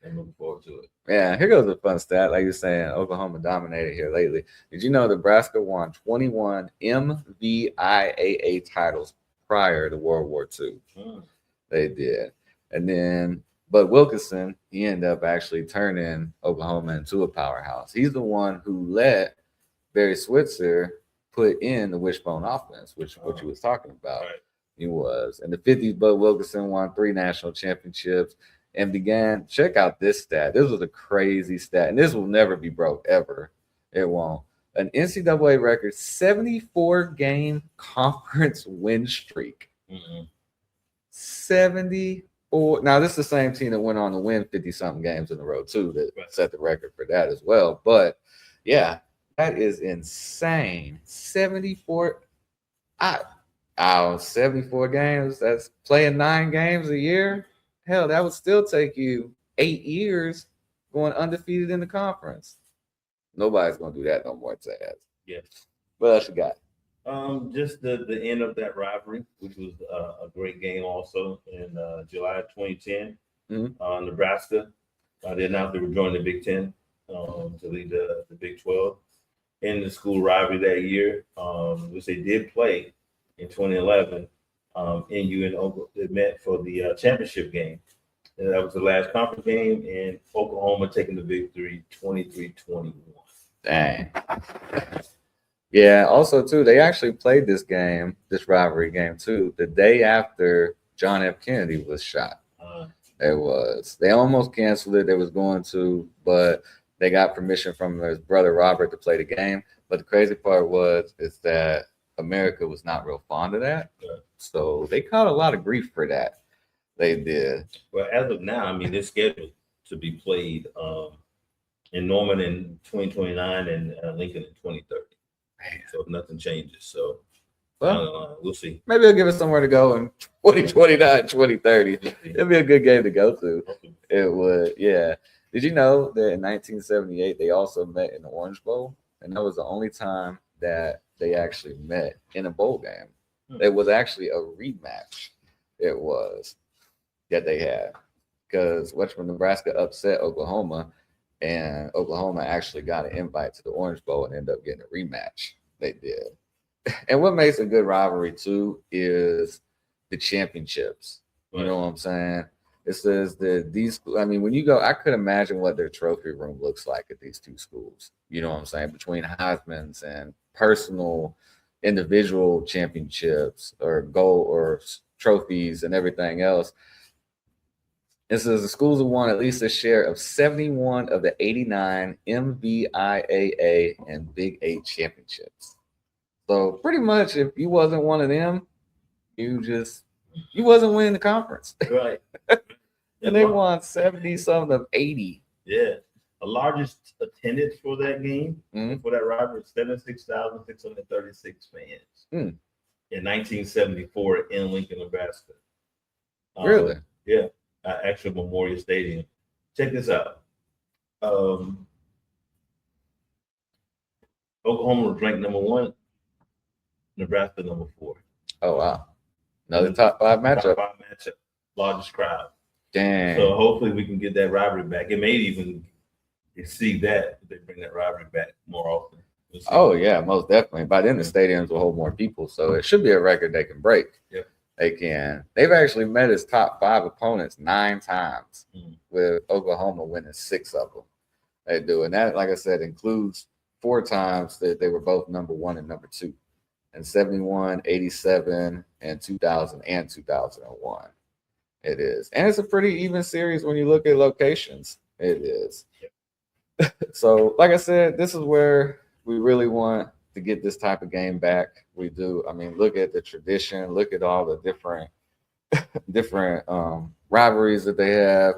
I'm looking forward to it. Yeah, here goes a fun stat. Like you're saying, Oklahoma dominated here lately. Did you know Nebraska won 21 MVIAA titles prior to World War II? They did. And then Bud Wilkinson, he ended up actually turning Oklahoma into a powerhouse. He's the one who let Barry Switzer put in the wishbone offense, what you was talking about. Right. He was. In the 50s, Bud Wilkinson won 3 national championships and began, check out this stat. This was a crazy stat, and this will never be broke, ever. It won't. An NCAA record 74-game conference win streak. 74. Now, this is the same team that went on to win 50-something games in a row, too, that set the record for that as well. But, yeah, that is insane. 74. 74 games. That's playing 9 games a year. Hell, that would still take you 8 years going undefeated in the conference. Nobody's going to do that no more, Taz. Yes. What else you got? Just the end of that rivalry, which was a great game also in July 2010. Nebraska, they announced they were joining the Big Ten to lead the Big 12. In the school rivalry that year, which they did play in 2011, NU and Oklahoma, they met for the championship game. And that was the last conference game, and Oklahoma taking the victory 23-21. Dang. Yeah, also, too, they actually played this rivalry game, too, the day after John F. Kennedy was shot. It was. They almost canceled it. They was going to, but they got permission from his brother Robert to play the game. But the crazy part is that America was not real fond of that. So they caught a lot of grief for that. They did. Well, as of now, I mean, they're scheduled to be played in Norman in 2029 and Lincoln in 2030. Man. So if nothing changes. So we'll see. Maybe they'll give us somewhere to go in 2029, 2030. It'll be a good game to go to. It would, yeah. Did you know that in 1978 they also met in the Orange Bowl? And that was the only time that they actually met in a bowl game. It was actually a rematch. It was that they had, because Nebraska upset Oklahoma, and Oklahoma actually got an invite to the Orange Bowl and ended up getting a rematch. They did. And what makes a good rivalry too is the championships. You know what I'm saying? It says that when you go, I could imagine what their trophy room looks like at these two schools. You know what I'm saying? Between Heisman's and personal, individual championships or goal or trophies and everything else. It says the schools have won at least a share of 71 of the 89 MVIAA and Big 8 championships. So pretty much, if you wasn't one of them, you wasn't winning the conference. Right. And they won 70 something of 80. Yeah. The largest attendance for that game, for that rivalry, 76,636 fans in 1974 in Lincoln, Nebraska. Really? Yeah. Actual Memorial Stadium. Check this out. Oklahoma was ranked number 1, Nebraska number 4. Oh, wow. Another top 5 matchup. Top 5 matchup. Largest crowd. Dang. So hopefully we can get that rivalry back. It may even exceed that if they bring that rivalry back more often. Oh, yeah, most definitely. By then, the stadiums will hold more people. So it should be a record they can break. Yeah. They can. They've actually met its top 5 opponents 9 times, with Oklahoma winning 6 of them. They do. And that, like I said, includes 4 times that they were both number 1 and number 2. And 71, 87, and 2000 and 2001. It is. And it's a pretty even series when you look at locations. It is. Yep. So, like I said, this is where we really want to get this type of game back. We do. I mean, look at the tradition. Look at all the different rivalries that they have.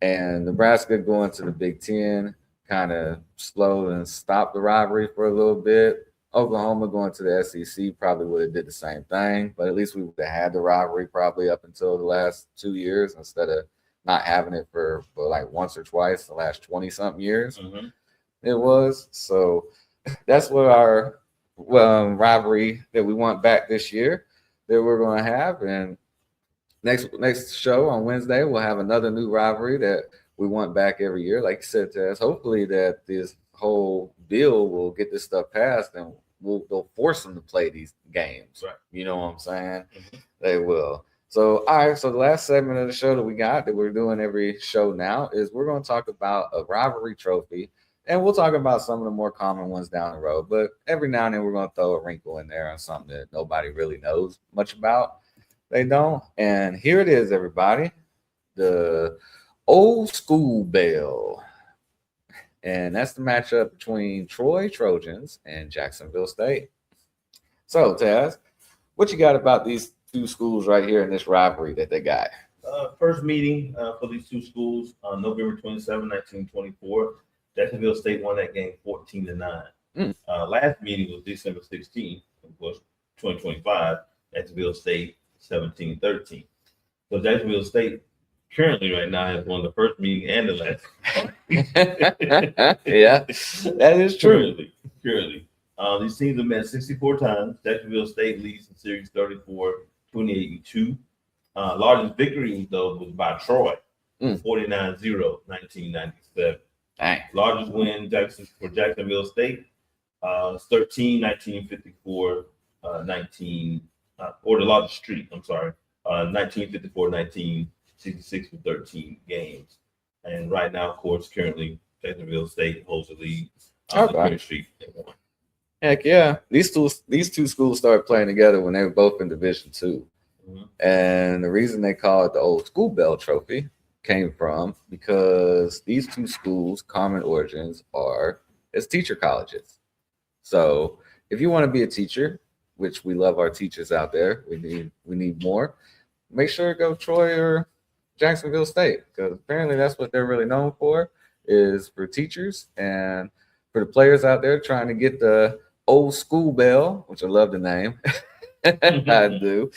And Nebraska going to the Big Ten kind of slowed and stopped the rivalry for a little bit. Oklahoma going to the SEC probably would have did the same thing, but at least we would have had the rivalry probably up until the last 2 years instead of not having it for like once or twice the last 20-something years. It was. So that's what our rivalry that we want back this year that we're going to have. And next show on Wednesday, we'll have another new rivalry that we want back every year. Like you said, Tess, hopefully that this whole bill will get this stuff passed and they'll force them to play these games. Right. You know what I'm saying? They will. So, all right. So the last segment of the show that we got that we're doing every show now is we're going to talk about a rivalry trophy. And we'll talk about some of the more common ones down the road. But every now and then we're going to throw a wrinkle in there on something that nobody really knows much about. They don't. And here it is, everybody. The Old School Bell. And that's the matchup between Troy Trojans and Jacksonville State. So, Taz, what you got about these two schools right here in this rivalry that they got? First meeting for these two schools on November 27, 1924. Jacksonville State won that game 14-9. Last meeting was December 16, was 2025. Jacksonville State 17-13. So Jacksonville State currently right now has won the first meeting and the last. Yeah, that is true. Currently. These teams have met 64 times. Jacksonville State leads the series 34-28-2. Largest victory, though, was by Troy, 49-0, 1997. Dang. Largest win for Jacksonville State, 13, 1954, 19, or the largest streak, 1954, 1966 for 13 games. And right now, of course, currently, Jacksonville State holds the lead on the streak. Heck yeah. These two schools started playing together when they were both in Division II. And the reason they call it the Old School Bell Trophy came from because these two schools' common origins are as teacher colleges. So if you want to be a teacher, which we love our teachers out there, we need more, make sure to go Troy or Jacksonville State, because apparently that's what they're really known for, is for teachers and for the players out there trying to get the Old School Bell, which I love the name. I do.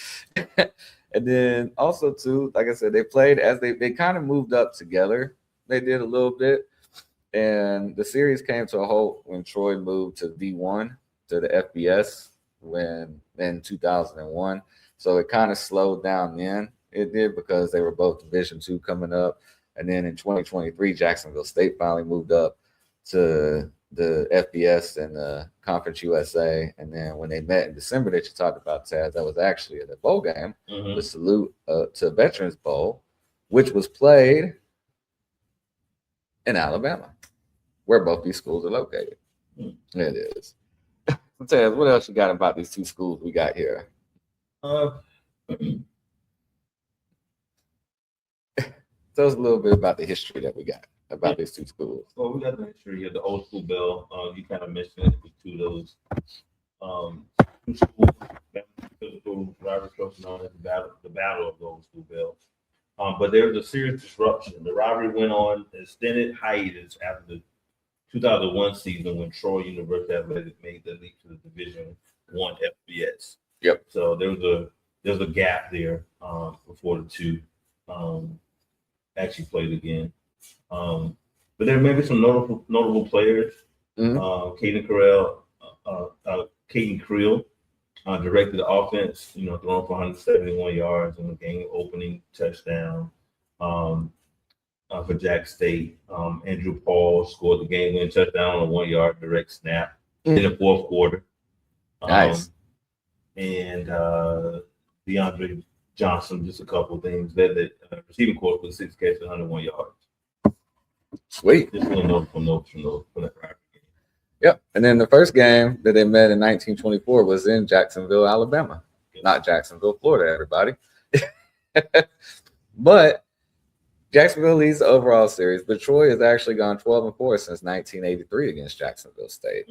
And then also too, like I said, they played as they kind of moved up together. They did a little bit, and the series came to a halt when Troy moved to D1 to the FBS in 2001. So it kind of slowed down then. It did, because they were both Division II coming up, and then in 2023, Jacksonville State finally moved up to the FBS and the Conference USA. And then when they met in December that you talked about, Taz, that was actually at the bowl game, the Salute to Veterans Bowl, which was played in Alabama, where both these schools are located. It is. Taz, what else you got about these two schools we got here? Tell us a little bit about the history that we got about these two schools. Well, we got the history of the old school bell. You kind of mentioned it with two of those two schools, physical rivalry trophy known as the battle of the old school bells. But there was a serious disruption. The rivalry went on extended hiatus after the 2001 season when Troy University Athletic made the leap to the Division I FBS. Yep. So there was a gap there before the two actually played again. But there may be some notable players. Caden Creel directed the offense, throwing for 171 yards on the game-opening touchdown for Jack State. Andrew Paul scored the game-winning touchdown on a 1-yard direct snap in the fourth quarter. Nice. And DeAndre Johnson, just a couple of things. The receiving course was 6 catches, 101 yards. Sweet. Just a little notes from that rivalry game. Yep. And then the first game that they met in 1924 was in Jacksonville, Alabama. Not Jacksonville, Florida, everybody. But Jacksonville leads the overall series, but Troy has actually gone 12-4 since 1983 against Jacksonville State.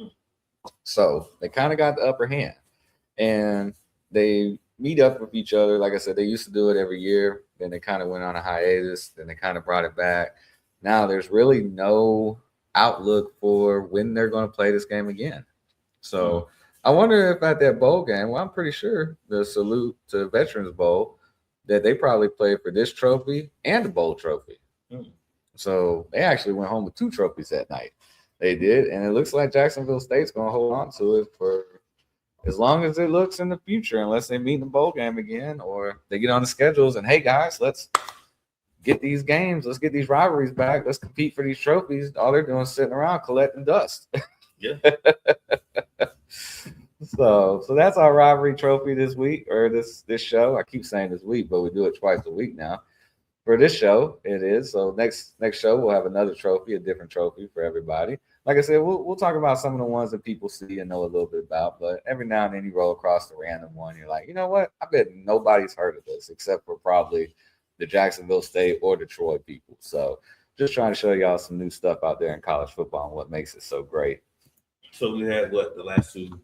So they kind of got the upper hand. And they meet up with each other. Like I said, they used to do it every year. Then they kind of went on a hiatus. Then they kind of brought it back. Now there's really no outlook for when they're going to play this game again. So I wonder if at that bowl game, well, I'm pretty sure the salute to Veterans Bowl, that they probably played for this trophy and the bowl trophy. So they actually went home with 2 trophies that night. They did. And it looks like Jacksonville State's going to hold on to it for as long as it looks in the future, unless they meet in the bowl game again or they get on the schedules and, hey, guys, let's get these games. Let's get these rivalries back. Let's compete for these trophies. All they're doing is sitting around collecting dust. Yeah. So that's our rivalry trophy this week or this show. I keep saying this week, but we do it twice a week now. For this show, it is. So next show, we'll have another trophy, a different trophy for everybody. Like I said, we'll talk about some of the ones that people see and know a little bit about, but every now and then you roll across the random one. You're like, you know what? I bet nobody's heard of this except for probably the Jacksonville State or the Troy people. So just trying to show y'all some new stuff out there in college football and what makes it so great. So we had the last 2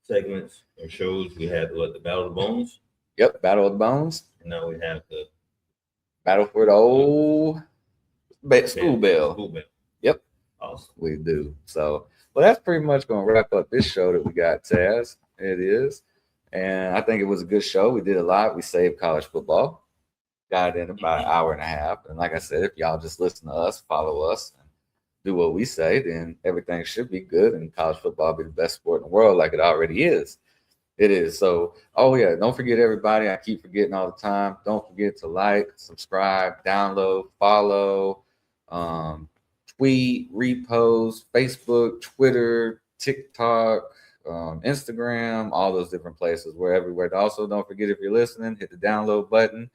segments or shows? We had the Battle of the Bones. Yep, Battle of the Bones. And now we have the Battle for the old school bell. School bell. Yep. Awesome. We do. So, well, that's pretty much going to wrap up this show that we got, Taz. It is. And I think it was a good show. We did a lot. We saved college football. Got it in about an hour and a half. And like I said, if y'all just listen to us, follow us, and do what we say, then everything should be good. And college football be the best sport in the world like it already is. It is. So, oh, yeah, don't forget, everybody. I keep forgetting all the time. Don't forget to like, subscribe, download, follow, tweet, repost, Facebook, Twitter, TikTok, Instagram, all those different places. We're everywhere. Also, don't forget, if you're listening, hit the download button.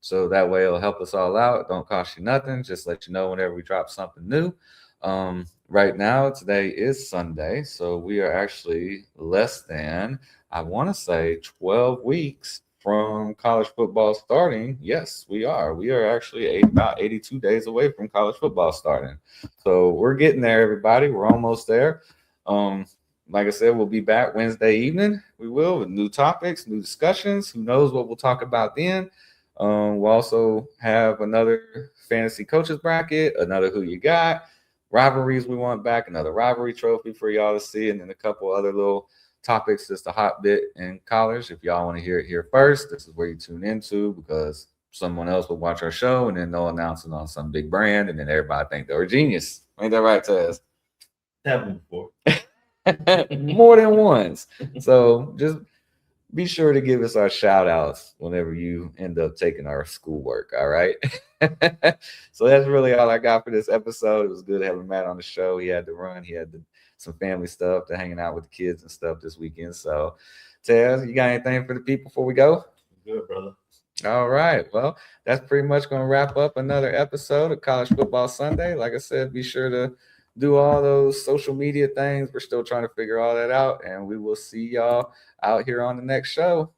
So that way it'll help us all out. Don't cost you nothing. Just let you know whenever we drop something new. Right now, today is Sunday. So we are actually less than, I want to say, 12 weeks from college football starting. Yes, we are. We are actually about 82 days away from college football starting. So we're getting there, everybody. We're almost there. Like I said, we'll be back Wednesday evening. We will, with new topics, new discussions. Who knows what we'll talk about then. We'll also have another fantasy coaches bracket, another Who You Got, rivalries we want back, another rivalry trophy for y'all to see, and then a couple other little topics, just a hot bit in college. If y'all want to hear it here first, this is where you tune into, because someone else will watch our show and then they'll announce it on some big brand, and then everybody think they're a genius. Ain't that right, Taz? Happened before. More than once. So just be sure to give us our shout outs whenever you end up taking our schoolwork. All right. So that's really all I got for this episode. It was good having Matt on the show. He had to run. He had some family stuff to hanging out with the kids and stuff this weekend. So Taz, you got anything for the people before we go? Good, brother. All right. Well, that's pretty much going to wrap up another episode of College Football Sunday. Like I said, be sure to do all those social media things. We're still trying to figure all that out, and we will see y'all out here on the next show.